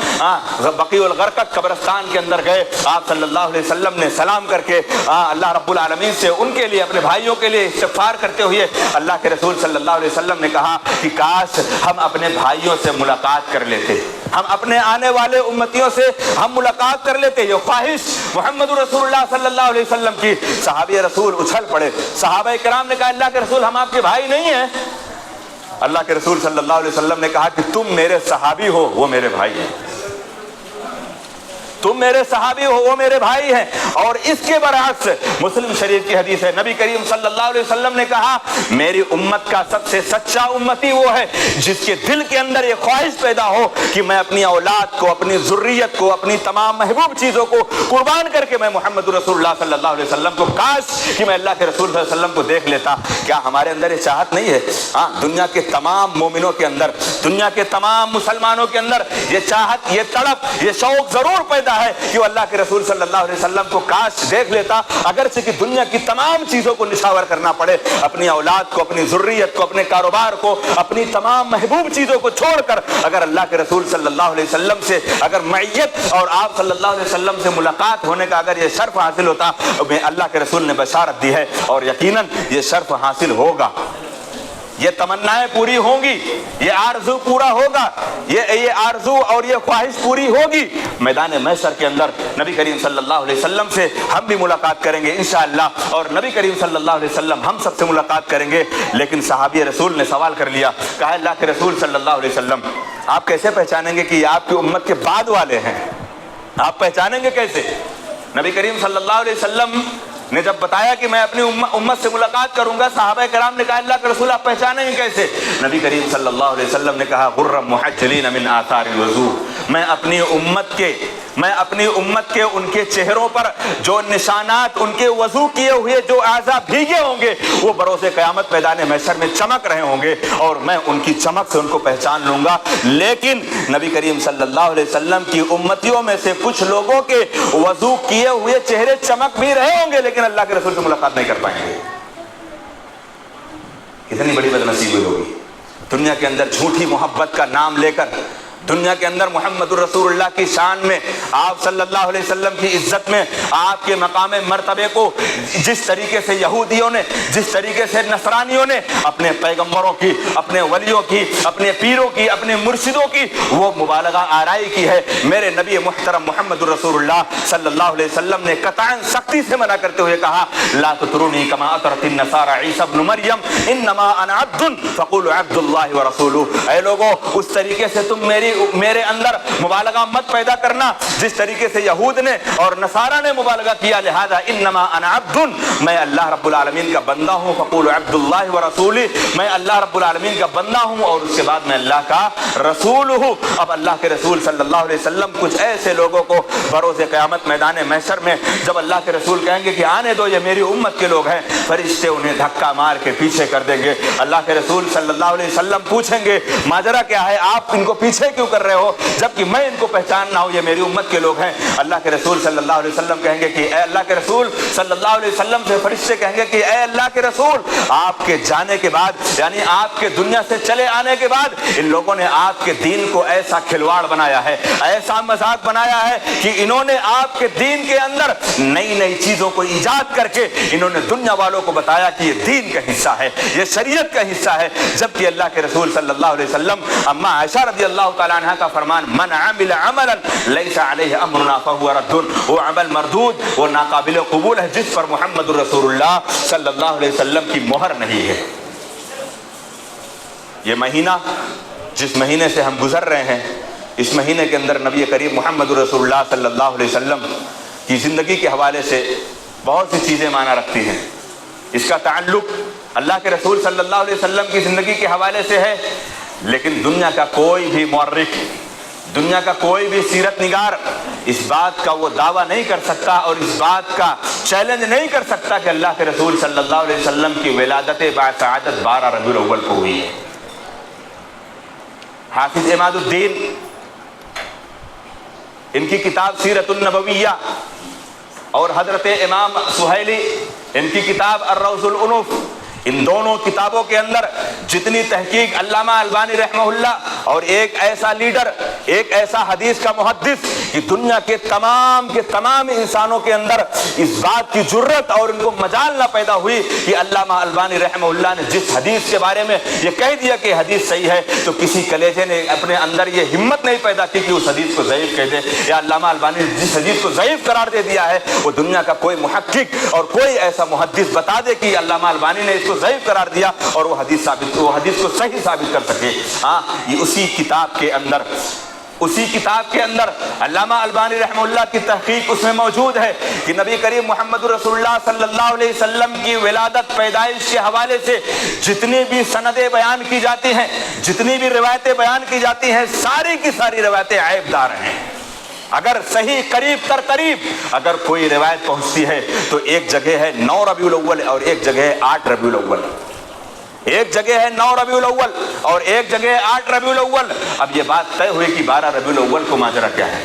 بقیع الغرقد قبرستان کے اندر گئے, آپ صلی اللہ علیہ وسلم نے سلام کر کے اللہ رب العالمین سے ان کے لیے اپنے بھائیوں کے لیے استغفار کرتے ہوئے اللہ کے رسول صلی اللہ علیہ وسلم نے کہا کہ کاش ہم اپنے بھائیوں سے ملاقات کر لیتے, ہم اپنے آنے والے امتیوں سے ہم ملاقات کر لیتے. یہ خواہش محمد رسول اللہ صلی اللہ علیہ وسلم کی. صحابہ رسول اچھل پڑے, صحابہ کرام نے کہا اللہ کے رسول ہم آپ کے بھائی نہیں ہیں. اللہ کے رسول صلی اللہ علیہ وسلم نے کہا کہ تم میرے صحابی ہو, وہ میرے بھائی ہیں, تم میرے صحابی ہو, وہ میرے بھائی ہیں. اور اس کے برعکس مسلم شریف کی حدیث ہے, نبی کریم صلی اللہ علیہ وسلم نے کہا میری امت کا سب سے سچا امتی وہ ہے جس کے دل کے اندر یہ خواہش پیدا ہو کہ میں اپنی اولاد کو, اپنی ذریت کو, اپنی تمام محبوب چیزوں کو قربان کر کے میں محمد رسول اللہ صلی اللہ علیہ وسلم کو, کاش کہ میں اللہ کے رسول صلی اللہ علیہ وسلم کو دیکھ لیتا. کیا ہمارے اندر یہ چاہت نہیں ہے؟ ہاں, دنیا کے تمام مومنوں کے اندر, دنیا کے تمام مسلمانوں کے اندر یہ چاہت, یہ تڑپ, یہ شوق ضرور پیدا ہے کہ وہ اللہ کے رسول صلی اللہ علیہ وسلم کو کاش دیکھ لیتا, اگرچہ کہ دنیا کی تمام چیزوں کو نشاور کرنا پڑے, اپنی اولاد کو, اپنی ذریت کو, اپنے کاروبار کو, اپنی تمام محبوب چیزوں کو چھوڑ کر اگر اللہ کے رسول صلی اللہ علیہ وسلم سے اگر معیت اور آپ صلی اللہ علیہ وسلم سے ملاقات ہونے کا اگر یہ شرف حاصل ہوتا, اللہ کے رسول نے بشارت دی ہے اور یقیناً یہ شرف حاصل ہوگا, یہ تمنائیں پوری ہوں گی, یہ آرزو پورا ہوگا, یہ آرزو اور یہ خواہش پوری ہوگی. میدان محشر کے اندر نبی کریم صلی اللہ علیہ وسلم سے ہم بھی ملاقات کریں گے انشاءاللہ, اور نبی کریم صلی اللہ علیہ وسلم ہم سب سے ملاقات کریں گے. لیکن صحابی رسول نے سوال کر لیا, کہا اللہ کے رسول صلی اللہ علیہ وسلم آپ کیسے پہچانیں گے کہ یہ آپ کی امت کے بعد والے ہیں؟ آپ پہچانیں گے کیسے؟ نبی کریم صلی اللہ علیہ وسلم نے جب بتایا کہ میں اپنی امت سے ملاقات کروں گا, صحابہ کرام نے کہا اللہ کے رسول آپ پہچانیں گے کیسے؟ نبی کریم صلی اللہ علیہ وسلم نے کہا غرم محجلین من آثار الوضوء, میں اپنی امت کے ان کے چہروں پر جو نشانات, ان کے وضو کیے ہوئے جو اعضاء بھیگے ہوں گے وہ بروز قیامت میدان محشر میں چمک رہے ہوں گے, اور میں ان کی چمک سے ان کو پہچان لوں گا. لیکن نبی کریم صلی اللہ علیہ وسلم کی امتیوں میں سے کچھ لوگوں کے وضو کیے ہوئے چہرے چمک بھی رہے ہوں گے لیکن اللہ کے رسول سے ملاقات نہیں کر پائیں گے. کتنی بڑی بدنصیبی ہوگی. دنیا کے اندر جھوٹی محبت کا نام لے کر, دنیا کے اندر محمد رسول اللہ کی شان میں, آپ صلی اللہ علیہ وسلم کی عزت میں, آپ کے مقام مرتبے کو جس طریقے سے یہودیوں نے, جس طریقے سے نصرانیوں نے اپنے پیغمبروں کی, اپنے ولیوں کی, اپنے پیروں کی, اپنے مرشدوں کی وہ مبالغہ آرائی کی ہے, میرے نبی محترم محمد رسول اللہ صلی اللہ علیہ وسلم نے قطعاً سختی سے منع کرتے ہوئے کہا لا تطرونی کما اطرت النصارى عیسی ابن مریم انما انا عبد فقولوا عبد اللہ ورسولہ. اے لوگو, اس طریقے سے تم میرے اندر مبالغہ مت پیدا کرنا جس طریقے سے یہود نے اور نصارہ نے مبالغہ کیا. لہذا انما انا عبد, میں اللہ رب العالمین کا بندہ ہوں. فقولوا عبد اللہ ورسولہ, میں اللہ رب العالمین کا بندہ ہوں اور اس کے بعد میں اللہ کا رسول ہوں. اب اللہ کے رسول صلی اللہ علیہ وسلم کچھ ایسے لوگوں کو بروز قیامت میدان محشر میں جب اللہ کے رسول کہیں گے کہ آنے دو, یہ میری امت کے لوگ ہیں, فرشتے انہیں دھکا مار کے پیچھے کر دیں گے. اللہ کے رسول صلی اللہ علیہ وسلم پوچھیں گے ماجرا کیا ہے, آپ ان کو پیچھے کیوں کیوں کر رہے ہو جبکہ میں ان کو پہچان نہ ہوں یہ میری امت کے لوگ ہیں؟ اللہ کے رسول صلی اللہ علیہ وسلم کہیں گے کہ اے اللہ کے رسول صلی اللہ علیہ وسلم سے فرشتے کہیں گے کہ اے اللہ کے رسول، آپ کے جانے کے بعد یعنی آپ کے دنیا سے چلے آنے کے بعد ان لوگوں نے آپ کے دین کو ایسا کھلواڑ بنایا ہے، ایسا مذاق بنایا ہے کہ انہوں نے آپ کے دین کے اندر نئی نئی چیزوں کو ایجاد کر کے انہوں نے دنیا والوں کو بتایا کہ یہ دین کا حصہ ہے، یہ شریعت کا حصہ ہے، جبکہ اللہ کے رسول صلی اللہ علیہ وسلم اما عائشہ رضی اللہ تعالیٰ عنہ کا فرمان من عمل عملا لیس علیہ امرنا فہو رد، وہ عمل مردود، وہ ناقابل قبول ہے جس پر محمد رسول اللہ صلی اللہ علیہ وسلم کی مہر نہیں ہے۔ یہ مہینہ جس مہینے سے ہم گزر رہے ہیں، اس مہینے کے اندر نبی کریم محمد رسول اللہ صلی اللہ علیہ وسلم کی زندگی کے حوالے سے بہت سی چیزیں معنی رکھتی ہیں۔ اس کا تعلق اللہ کے رسول صلی اللہ علیہ وسلم کی زندگی کے حوالے سے ہے، لیکن دنیا کا کوئی بھی مورخ، دنیا کا کوئی بھی سیرت نگار اس بات کا وہ دعویٰ نہیں کر سکتا اور اس بات کا چیلنج نہیں کر سکتا کہ اللہ کے رسول صلی اللہ علیہ وسلم کی ولادت باسعادت 12 ربیع الاول کو ہوئی ہے۔ حافظ عماد الدین ان کی کتاب سیرت النبویہ اور حضرت امام سہیلی ان کی کتاب الروض الانوف، ان دونوں کتابوں کے اندر جتنی تحقیق علامہ البانی رحمہ اللہ اور ایک ایسا لیڈر، ایک ایسا حدیث کا محدث کہ دنیا کے تمام انسانوں کے اندر اس بات کی جرت اور ان کو مجال نہ پیدا ہوئی کہ علامہ البانی رحمہ اللہ نے جس حدیث کے بارے میں یہ کہہ دیا کہ حدیث صحیح ہے تو کسی کلیجے نے اپنے اندر یہ ہمت نہیں پیدا کی کہ اس حدیث کو ضعیف کہہ دے، یا علامہ البانی نے جس حدیث کو ضعیف قرار دے دیا ہے وہ دنیا کا کوئی محقق اور کوئی ایسا محدث بتا دے کہ علامہ البانی نے اس کو ضعیف قرار دیا اور وہ حدیث کو صحیح ثابت کر سکے۔ یہ اسی کتاب کے اندر علامہ البانی رحمہ اللہ کی تحقیق اس میں موجود ہے کہ نبی کریم محمد رسول اللہ صلی اللہ علیہ وسلم کی ولادت پیدائش کے حوالے سے جتنی بھی سندیں بیان کی جاتی ہیں، جتنی بھی روایتیں بیان کی جاتی ہیں، ساری کی ساری روایتیں عیب دار ہیں۔ اگر صحیح قریب اگر کوئی روایت پہنچتی ہے تو ایک جگہ ہے 9 ربیع الاول اور ایک جگہ ہے 8 ربیع الاول، ایک جگہ ہے 9 ربیع الاول اور ایک جگہ ہے 8 ربیع الاول۔ اب یہ بات طے ہوئی کہ 12 ربیع الاول کو ماجرا کیا ہے،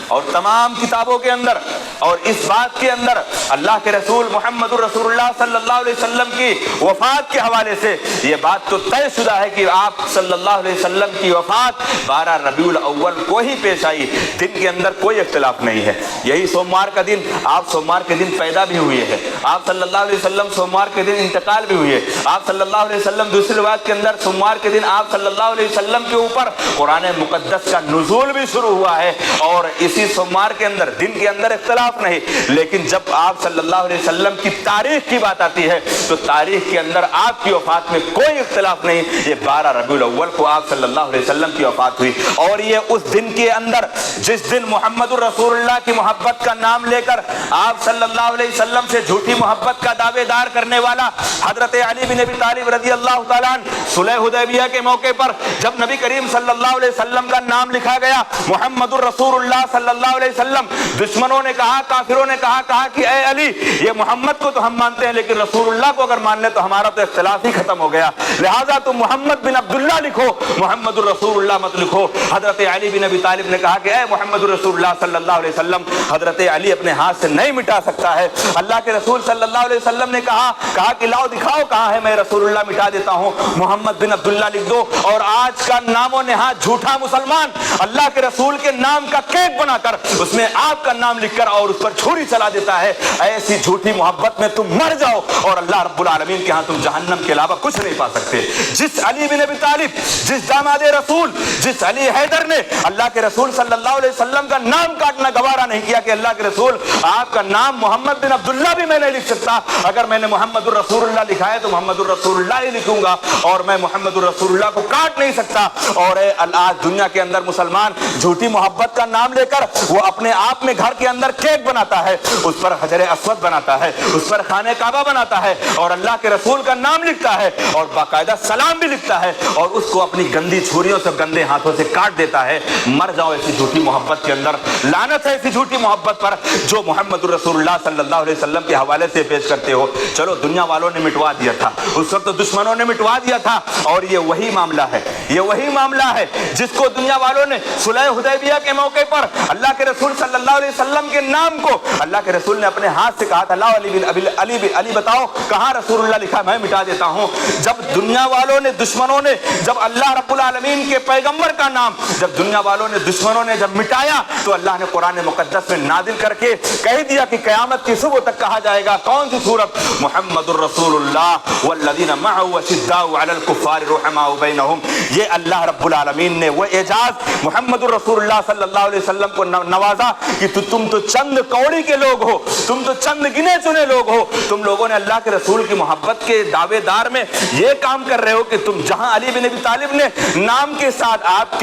اور تمام کتابوں کے اندر اور اس بات کے اندر اللہ کے رسول محمد رسول اللہ صلی اللہ علیہ وسلم کی وفات کے حوالے سے یہ بات تو طے شدہ ہے کہ آپ صلی اللہ علیہ وسلم کی وفات 12 ربیع الاول کو ہی پیش آئی، دن کے اندر کوئی اختلاف نہیں ہے۔ یہی سوموار کا دن، آپ سوموار کے دن پیدا بھی ہوئے ہیں، آپ صلی اللہ علیہ وسلم سوموار کے دن انتقال بھی ہوئے، آپ صلی اللہ علیہ وسلم دوسری روایت کے اندر سوموار کے دن آپ صلی اللہ علیہ وسلم کے اوپر قرآن مقدس کا نزول بھی شروع ہوا ہے، اور اسی سوموار کے اندر دن کے اندر اختلاف نہیں۔ لیکن جب آپ صلی اللہ علیہ وسلم کی تاریخ کی بات آتی ہے تو تاریخ کے اندر آپ کی وفات میں کوئی اختلاف نہیں، یہ 12 ربیع الاول کو آپ صلی اللہ علیہ وسلم کی وفات ہوئی۔ اور یہ اس دن کے اندر جس دن محمد رسول اللہ کی محبت کا نام لے کر آپ صلی اللہ علیہ وسلم سے جھوٹی محبت کا دعوے دار کرنے والا حضرت علی بن ابی طالب رضی اللہ تعالیٰ عنہ صلح حدیبیہ کے موقع پر جب نبی کریم صلی اللہ علیہ وسلم کا نام لکھا گیا محمد رسول اللہ صلی اللہ علیہ وسلم، دشمنوں نے کہا، کافروں نے کہا کہ اے علی، یہ محمد کو تو ہم مانتے ہیں لیکن رسول اللہ کو اگر مان لیں تو ہمارا تو اختلاف ہی ختم ہو گیا، لہٰذا تم محمد بن عبداللہ لکھو، محمد الرسول اللہ مت لکھو۔ حضرت علی بن ابی طالب نے کہا کہ اے محمد الرسول اللہ صلی اللہ علیہ وسلم، حضرت علی اپنے ہاتھ سے نہیں مٹا سکتا ہے۔ اللہ کے رسول صلی اللہ علیہ وسلم نے کہا کہ لاؤ دکھاؤ کہاں ہے، میں رسول اللہ مٹا دیتا ہوں، محمد بن عبداللہ لکھ دو۔ اور آج کا نام و نہاد جھوٹا مسلمان اللہ کے رسول کے نام کا کیک بنا کر اس میں آپ کا نام لکھ کر اور اس پر چھری چلا دیتا ہے۔ ایسی جھوٹی محبت میں تم مر جاؤ اور اللہ رب العالمین کے ہاں تم جہنم کے علاوہ کچھ نہیں پا سکتے۔ جس علی بن ابی طالب، جس داماد رسول، جس علی حیدر نے اللہ کے رسول صلی اللہ علیہ وسلم کا نام کاٹنا گوارا نہیں کیا کہ اللہ کے رسول آپ کا نام محمد بن عبداللہ بھی میں نہیں لکھ سکتا، اگر میں نے محمد الرسول اللہ لکھا ہے تو محمد الرسول اللہ ہی لکھوں گا، اور میں محمد الرسول اللہ کو کاٹ نہیں سکتا۔ اور آج دنیا کے اندر مسلمان جھوٹی محبت کا نام لے کر وہ اپنے آپ میں گھر کے اندر کیک بناتا ہے، اس پر حجر اسود بناتا ہے، اس پر خانہ کعبہ بناتا ہے اور اللہ کے رسول کا نام لکھتا ہے اور باقاعدہ سلام بھی لکھتا ہے اور اس کو اپنی گندی چھریوں سے گندے ہاتھوں سے کاٹ دیتا ہے۔ مر جاؤ ایسی جھوٹی محبت کے اندر، لعنت ہے ایسی جھوٹی محبت پر جو محمد الرسول اللہ صلی اللہ علیہ وسلم کے حوالے سے پیش کرتے ہو۔ چلو دنیا والوں نے مٹوا دیا تھا، اس وقت دشمنوں نے مٹوا دیا تھا، اور یہ وہی معاملہ ہے، یہ وہی معاملہ ہے جس کو دنیا والوں نے صلح حدیبیہ کے موقع پر اللہ کے رسول صلی اللہ علیہ وسلم کے نام کو اللہ کے رسول نے اپنے ہاتھ سے کہا تھا، لا علی بتاؤ کہاں رسول اللہ لکھا، میں مٹا دیتا ہوں۔ جب دنیا والوں نے، دشمنوں نے، جب اللہ رب العالمین کے پیغمبر کا نام جب دنیا والوں نے، دشمنوں نے جب مٹایا تو اللہ نے قرآن مقدس میں نازل کر کے کہہ دیا کہ قیامت کی صبح تک کہا جائے گا۔ کون سی سورت؟ محمد الرسول اللہ والذین معه اشداء علی الکفار رحماء بینہم۔ یہ اللہ رب العالمین نے وہ اعزاز محمد الرسول اللہ صلی اللہ علیہ وسلم کو نوازا کہ تم تو چند کوڑی کے لوگ ہو، تم تو چند گنے چنے لوگ ہو، تم لوگوں نے اللہ کے رسول کی محبت کے دعوے دار میں یہ کام کر رہے ہو کہ تم جہاں علی بن ابی طالب نے نام کے ساتھ آپ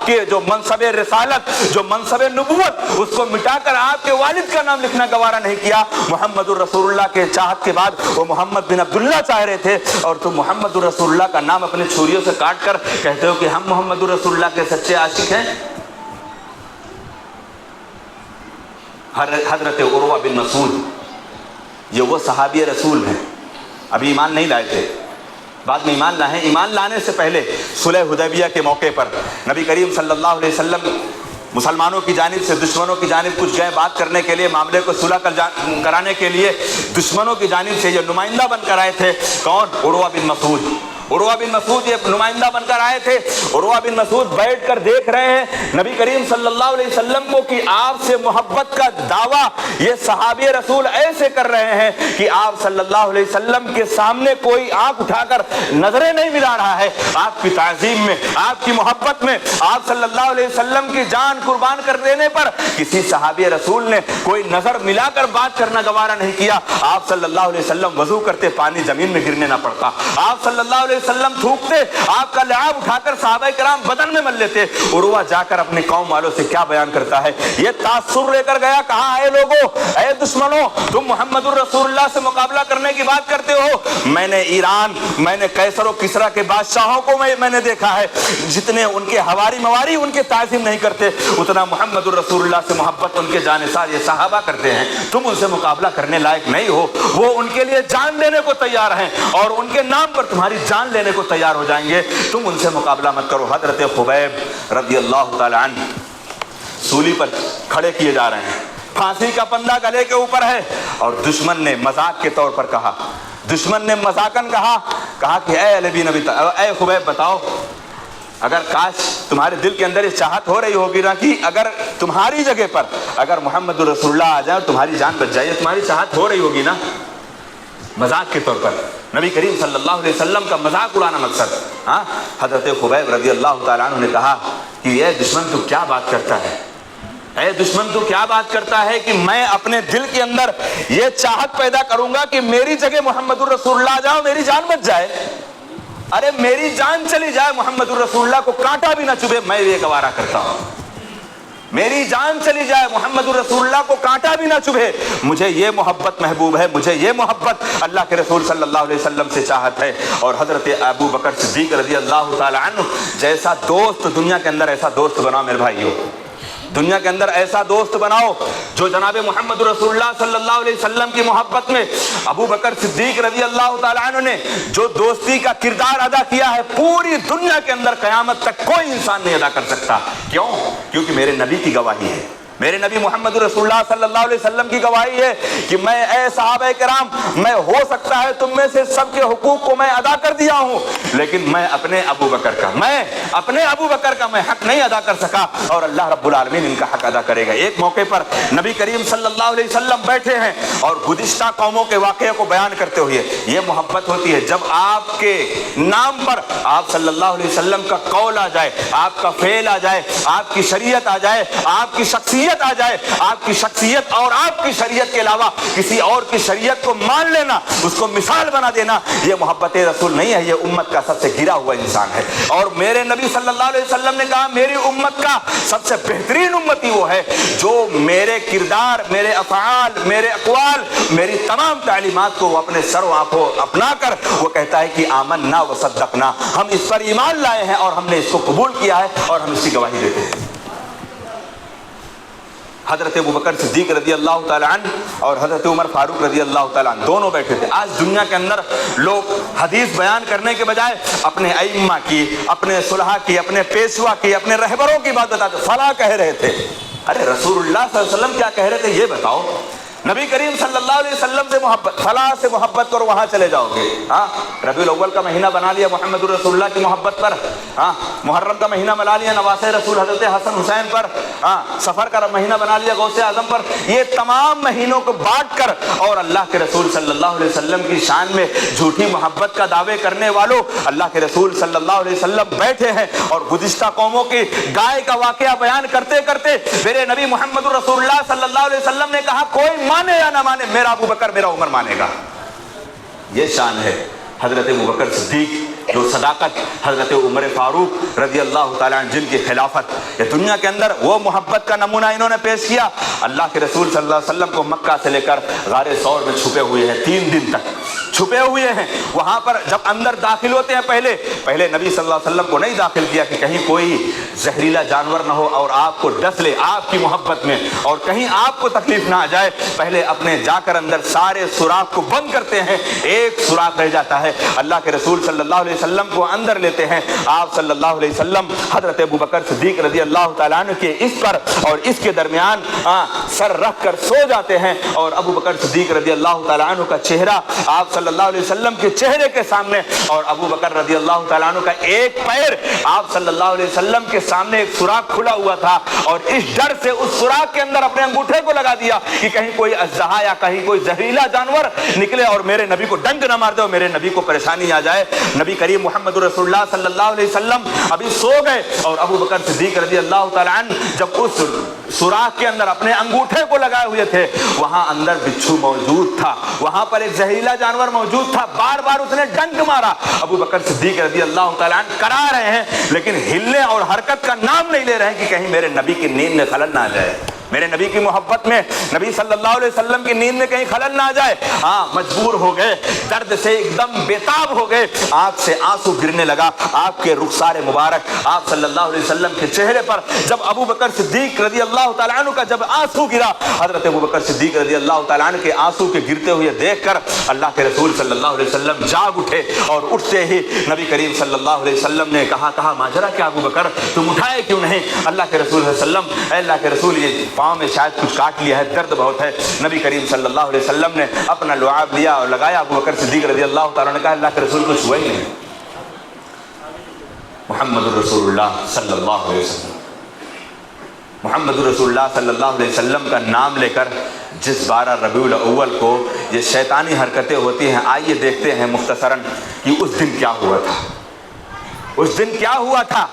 کے جو منصب رسالت، جو منصب نبوت، اس کو مٹا کر آپ کے والد کا نام لکھنا گوارا نہیں کیا۔ محمد الرسول اللہ کے چاہت کے بعد وہ محمد بن عبداللہ چاہ رہے تھے، اور تم محمد الرسول اللہ کا نام اپنے چھریوں سے کاٹ کر کہتے ہو کہ ہم محمد الرسول اللہ کے سچے عاشق ہیں۔ حضرت عروہ بن مسعود یہ وہ صحابی رسول ہیں، ابھی ایمان نہیں لائے تھے، بعد میں ایمان لائے۔ ایمان لانے سے پہلے صلح حدیبیہ کے موقع پر نبی کریم صلی اللہ علیہ وسلم مسلمانوں کی جانب سے دشمنوں کی جانب کچھ گئے بات کرنے کے لیے، معاملے کو صلح کرانے کے لیے دشمنوں کی جانب سے یہ نمائندہ بن کر آئے تھے۔ کون؟ عروہ بن مسعود۔ عروہ بن مسعود یہ نمائندہ بن کر آئے تھے۔ عروہ بن مسعود بیٹھ کر دیکھ رہے ہیں نبی کریم صلی اللہ علیہ وسلم کو کہ آپ سے محبت کا دعویٰ یہ صحابی رسول ایسے کر رہے ہیں کہ آپ صلی اللہ علیہ وسلم کے سامنے کوئی آنکھ اٹھا کر نظریں نہیں ملا رہا ہے۔ آپ کی تعظیم میں، آپ کی محبت میں، آپ صلی اللہ علیہ وسلم کی جان قربان کر دینے پر کسی صحابی رسول نے کوئی نظر ملا کر بات کرنا گوارا نہیں کیا۔ آپ صلی اللہ علیہ وسلم وضو کرتے پانی زمین میں گرنے نہ پڑتا، آپ صلی اللہ علیہ وسلم تھوکتے، آپ کا لعاب اٹھا کر صحابہ کرام بدن میں مل لیتے۔ عروہ جا کر اپنے قوم والوں سے کیا بیان کرتا ہے؟ یہ تاثر لے کر گیا، کہا اے لوگوں، اے دشمنوں، تم محمد الرسول اللہ سے مقابلہ کرنے کی بات کرتے ہو؟ میں نے ایران، میں نے قیصر و کسریٰ کے بادشاہوں کو میں نے دیکھا ہے، جتنے ان کے حواری مواری ان کے تعظیم نہیں کرتے، اتنا محمد الرسول اللہ سے محبت ان کے جانثار یہ صحابہ کرتے ہیں۔ تم ان سے مقابلہ کرنے لائق نہیں ہو، وہ ان کے لیے جان دینے کو تیار ہیں اور ان کے نام پر تمہاری جان لینے کو تیار ہو جائیں گے، تم ان سے مقابلہ مت کرو۔ حضرت خبیب رضی اللہ تعالی عنہ سولی پر کھڑے کیے جا رہے ہیں، پھانسی کا پندہ گلے کے اوپر ہے، اور دشمن نے مذاق کے طور پر کہا، دشمن نے مذاقاً کہا کہ اے علی بن ابی طالب، اے خبیب بتاؤ، اگر کاش تمہارے دل کے اندر یہ چاہت ہو رہی ہوگی نا کہ اگر تمہاری جگہ پر اگر محمد الرسول اللہ آ جائے اور تمہاری جان بچ جائے، تمہاری چاہت ہو رہی ہوگی نا، مذاق کے طور پر نبی کریم صلی اللہ علیہ وسلم کا مذاق اڑانا مقصد۔ ہاں، حضرت خبیب رضی اللہ تعالیٰ عنہ نے کہا کہ اے دشمن تو کیا بات کرتا ہے، اے دشمن تو کیا بات کرتا ہے کہ میں اپنے دل کے اندر یہ چاہت پیدا کروں گا کہ میری جگہ محمد الرسول اللہ آ جاؤ، میری جان بچ جائے۔ ارے میری جان چلی جائے، محمد الرسول اللہ کو کانٹا بھی نہ چبھے، میں یہ گوارا کرتا ہوں۔ میری جان چلی جائے، محمد الرسول اللہ کو کانٹا بھی نہ چبھے، مجھے یہ محبت محبوب ہے، مجھے یہ محبت اللہ کے رسول صلی اللہ علیہ وسلم سے چاہت ہے۔ اور حضرت ابو بکر صدیق رضی اللہ تعالی عنہ جیسا دوست دنیا کے اندر ایسا دوست بناؤ میرے بھائیو، دنیا کے اندر ایسا دوست بناؤ جو جناب محمد رسول اللہ صلی اللہ علیہ وسلم کی محبت میں ابو بکر صدیق رضی اللہ تعالی عنہ نے جو دوستی کا کردار ادا کیا ہے، پوری دنیا کے اندر قیامت تک کوئی انسان نہیں ادا کر سکتا۔ کیوں؟ کیونکہ میرے نبی کی گواہی ہے، میرے نبی محمد رسول اللہ صلی اللہ علیہ وسلم کی گواہی ہے کہ میں، اے صحابہ کرام، میں ہو سکتا ہے تم میں سے سب کے حقوق کو میں ادا کر دیا ہوں، لیکن میں اپنے ابو بکر کا میں حق نہیں ادا کر سکا، اور اللہ رب العالمین ان کا حق ادا کرے گا۔ ایک موقع پر نبی کریم صلی اللہ علیہ وسلم بیٹھے ہیں اور گزشتہ قوموں کے واقعے کو بیان کرتے ہوئے یہ محبت ہوتی ہے جب آپ کے نام پر آپ صلی اللہ علیہ وسلم کا قول آ جائے، آپ کا فعل آ جائے، آپ کی شریعت آ جائے، آپ کی شخصیت شخصیت آ جائے، آپ کی شخصیت اور آپ کی شریعت کے علاوہ کسی اور کی شریعت کو مان لینا، اس کو مثال بنا دینا، یہ محبت رسول نہیں ہے، یہ امت کا سب سے گرا ہوا انسان ہے۔ اور میرے نبی صلی اللہ علیہ وسلم نے کہا میری امت کا سب سے بہترین امتی وہ ہے جو میرے کردار، میرے افعال، میرے اقوال، میری تمام تعلیمات کو وہ اپنے سر و آنکھوں اپنا کر وہ کہتا ہے کہ آمنا و صدقنا، ہم اس پر ایمان لائے ہیں اور ہم نے اس کو قبول کیا ہے اور ہم اس کی گواہی دیتے ہیں۔ حضرت ابوبکر صدیق رضی اللہ تعالی عنہ اور حضرت عمر فاروق رضی اللہ تعالی عنہ دونوں بیٹھے تھے۔ آج دنیا کے اندر لوگ حدیث بیان کرنے کے بجائے اپنے ائمہ کی، اپنے صلحاء کی، اپنے پیشوا کی، اپنے رہبروں کی بات بتاتے، فلاں کہہ رہے تھے۔ ارے رسول اللہ صلی اللہ علیہ وسلم کیا کہہ رہے تھے یہ بتاؤ۔ نبی کریم صلی اللہ علیہ وسلم سے محبت، فلاں سے محبت کرو وہاں چلے جاؤ گے۔ ہاں ربیع الاول کا مہینہ بنا لیا محمد رسول اللہ کی محبت پر، ہاں محرم کا مہینہ بنا لیا نواسۂ رسول حضرت حسن حسین پر، ہاں صفر کا مہینہ بنا لیا غوث اعظم پر۔ یہ تمام مہینوں کو بانٹ کر اور اللہ کے رسول صلی اللہ علیہ وسلم کی شان میں جھوٹی محبت کا دعوے کرنے والوں، اللہ کے رسول صلی اللہ علیہ وسلم بیٹھے ہیں اور گزشتہ قوموں کی گائے کا واقعہ بیان کرتے کرتے میرے نبی محمد رسول اللہ صلی اللہ علیہ وسلم نے کہا کوئی مانے یا نہ مانے میرا ابو بکر میرا عمر مانے گا۔ یہ شان ہے حضرت ابوبکر صدیق، جو صداقت حضرت عمر فاروق رضی اللہ تعالیٰ عنہ جن کی خلافت یہ دنیا کے اندر وہ محبت کا نمونہ انہوں نے پیش کیا۔ اللہ کے رسول صلی اللہ علیہ وسلم کو مکہ سے لے کر غار ثور میں چھپے ہوئے ہیں، 3 دن تک چھپے ہوئے ہیں۔ وہاں پر جب اندر داخل ہوتے ہیں پہلے نبی صلی اللہ علیہ وسلم کو نہیں داخل کیا کہ کہیں کوئی زہریلا جانور نہ ہو اور آپ کو ڈس لے آپ کی محبت میں اور کہیں آپ کو تکلیف نہ آ جائے۔ پہلے اپنے جا کر اندر سارے سوراخ کو بند کرتے ہیں، ایک سوراخ رہ جاتا ہے، اللہ کے رسول صلی اللہ علیہ وسلم کو اندر لیتے ہیں۔ آپ صلی اللہ علیہ وسلم حضرت ابوبکر صدیق رضی اللہ تعالیٰ عنہ کے اس پر اور اس کے درمیان سر رکھ کر سو جاتے ہیں اور ابوبکر صدیق رضی اللہ تعالیٰ عنہ کا چہرہ آپ صلی اللہ علیہ وسلم کے چہرے کے سامنے اور ابوبکر رضی اللہ تعالیٰ عنہ کا ایک پیر آپ صلی اللہ علیہ وسلم کے سامنے ایک سوراخ کھلا ہوا تھا اور اس ڈر سے اس سوراخ کے اندر اپنے انگوٹھے کو لگا دیا کہ کہیں کوئی اژدہا یا کہیں کوئی زہریلا جانور نکلے اور میرے نبی کو ڈنک نہ مار دے اور میرے نبی کو پریشانی آ جائے۔ نبی کریم محمد رسول اللہ صلی اللہ علیہ وسلم ابھی سو گئے اور ابوبکر صدیق رضی اللہ تعالیٰ عنہ جب اس سوراخ کے اندر اپنے انگوٹھے کو لگائے ہوئے تھے وہاں اندر بچھو موجود تھا، وہاں پر ایک زہریلا جانور موجود تھا، بار بار اس نے ڈنک مارا۔ ابوبکر صدیق رضی اللہ تعالیٰ عنہ کرا رہے ہیں لیکن ہلنے اور حرکت کا نام نہیں لے رہے ہیں کہ کہیں میرے نبی کی نیند میں خلل نہ آ جائے، میرے نبی کی محبت میں نبی صلی اللہ علیہ وسلم کی نیند میں کہیں خلل نہ آ جائے۔ ہاں مجبور ہو گئے، درد سے ایک دم بےتاب ہو گئے، آنکھ سے آنسو گرنے لگا آپ کے رخسار مبارک آپ صلی اللہ علیہ وسلم کے چہرے پر۔ جب ابوبکر صدیق رضی اللہ تعالیٰ عنہ کا جب آنسو گرا، حضرت ابوبکر صدیق رضی اللہ تعالیٰ عنہ کے آنسو کے گرتے ہوئے دیکھ کر اللہ کے رسول صلی اللہ علیہ وسلم جاگ اٹھے اور اٹھتے ہی نبی کریم صلی اللہ علیہ وسلم نے کہا ماجرا کیا ابوبکر تم اٹھائے کیوں نہیں؟ اللہ کے رسول صلی اللہ علیہ وسلم، اے اللہ کے رسول یہ پاؤں میں شاید کچھ کاٹ لیا ہے، درد بہت ہے۔ نبی کریم صلی اللہ علیہ وسلم نے اپنا لعاب لیا اور لگایا، ابوبکر صدیق رضی اللہ تعالیٰ نے کہا اللہ کے رسول کچھ ہوا ہی نہیں۔ محمد رسول اللہ صلی اللہ علیہ وسلم، محمد رسول اللہ صلی اللہ علیہ وسلم کا نام لے کر جس 12 ربیع الاول کو یہ شیطانی حرکتیں ہوتی ہیں، آئیے دیکھتے ہیں مختصراً کہ اس دن کیا ہوا تھا۔ اس دن کیا ہوا تھا؟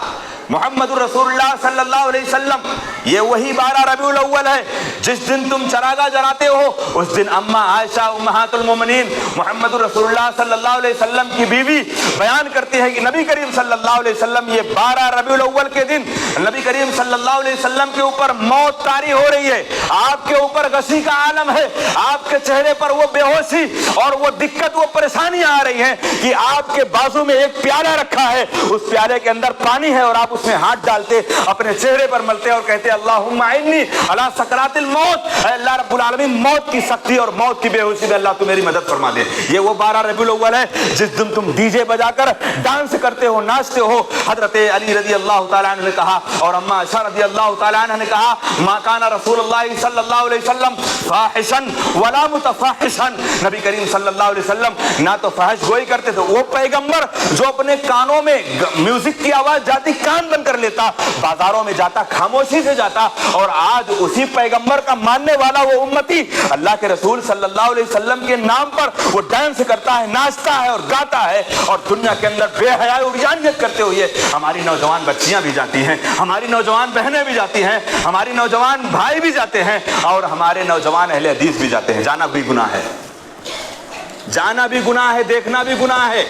محمد رسول اللہ صلی اللہ علیہ وسلم، یہ وہی 12 ربیع الاول ہے جس دن تم چراغاں جلاتے ہو۔ اس دن اماں عائشہ امہات المومنین محمد رسول اللہ صلی اللہ علیہ وسلم کی بیوی بیان کرتی ہے کہ نبی کریم صلی اللہ علیہ وسلم یہ 12 ربیع الاول کے دن نبی کریم صلی اللہ علیہ وسلم کے اوپر موت طاری ہو رہی ہے، آپ کے اوپر غصی کا عالم ہے، آپ کے چہرے پر وہ بے ہوشی اور وہ دقت وہ پریشانیاں آ رہی ہیں کہ آپ کے بازو میں ایک پیالہ رکھا ہے، اس پیالے کے اندر پانی ہے اور آپ اس میں ہاتھ ڈالتے اپنے چہرے پر ملتے اور کہتے اللہم اعنی علی سکرات الموت، اے اللہ رب العالمین موت کی سختی اور موت کی بے ہوشی میں اللہ تو میری مدد فرما دے۔ یہ وہ 12 ربیع الاول ہے جس دن تم ڈی جے بجا کر ڈانس کرتے ہو، ناچتے ہو۔ حضرت علی رضی اللہ تعالیٰ عنہ نے کہا اور اماں عائشہ رضی اللہ تعالیٰ عنہ نے کہا ما کان رسول اللہ صلی اللہ علیہ وسلم فاحشا ولا متفاحشا، نبی کریم صلی اللہ علیہ وسلم نہ تو فحش گوئی کرتے تھے، وہ پیغمبر جو اپنے کانوں میں میوزک کی آواز جاتی کان مسلمان بن کر لیتا, بازاروں میں جاتا, خاموشی سے جاتا, اور آج اسی پیغمبر کا ماننے والا وہ امتی اللہ کے رسول صلی اللہ علیہ وسلم کے نام پر وہ ڈانس کرتا ہے, ناچتا ہے اور گاتا ہے, اور دنیا کے اندر بے حیائی اور عریانیت کرتے ہوئے ہماری نوجوان بچیاں بھی جاتی ہیں, ہماری نوجوان بہنیں بھی جاتی ہیں, ہماری نوجوان بھائی بھی جاتے ہیں, اور ہمارے نوجوان اہل حدیث بھی جاتے ہیں. جانا بھی گناہ ہے, جانا بھی گناہ ہے, دیکھنا بھی گناہ ہے,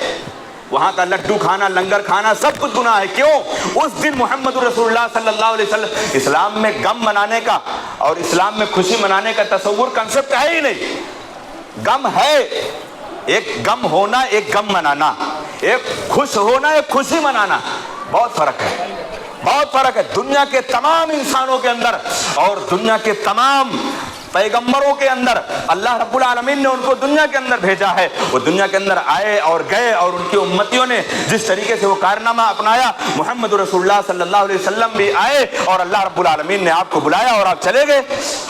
وہاں کا لڈو کھانا, لنگر کھانا, سب کچھ گناہ ہے. کیوں؟ اس دن محمد رسول اللہ صلی اللہ علیہ وسلم, اسلام میں غم منانے کا اور اسلام میں خوشی منانے کا تصور کنسپٹ ہے ہی نہیں. غم ہے, ایک غم ہونا, ایک غم منانا, ایک خوش ہونا, ایک خوشی منانا, بہت فرق ہے, بہت فرق ہے. دنیا کے تمام انسانوں کے اندر اور دنیا کے تمام پیغمبروں کے اندر اللہ رب العالمین نے ان کو دنیا کے اندر بھیجا ہے. وہ دنیا کے اندر آئے اور گئے, اور ان کی امتیوں نے جس طریقے سے وہ کارنامہ اپنایا, محمد رسول اللہ صلی اللہ علیہ وسلم بھی آئے اور اللہ رب العالمین نے آپ کو بلایا اور آپ چلے گئے.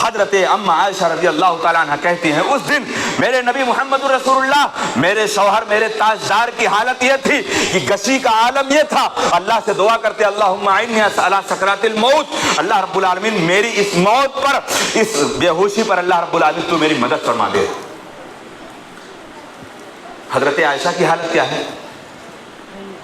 حضرت ام عائشہ رضی اللہ تعالیٰ عنہ کہتی ہیں, اس دن میرے نبی محمد رسول اللہ, میرے شوہر, میرے تاجدار کی حالت یہ تھی کہ غشی کا عالم یہ تھا, اللہ سے دعا کرتے اللہم اعنی علی سکرات الموت, اللہ رب العالمین میری اس موت پر, اس بیہوشی پر اللہ رب العالمین تو میری مدد فرما دے. حضرت عائشہ کی حالت کیا ہے؟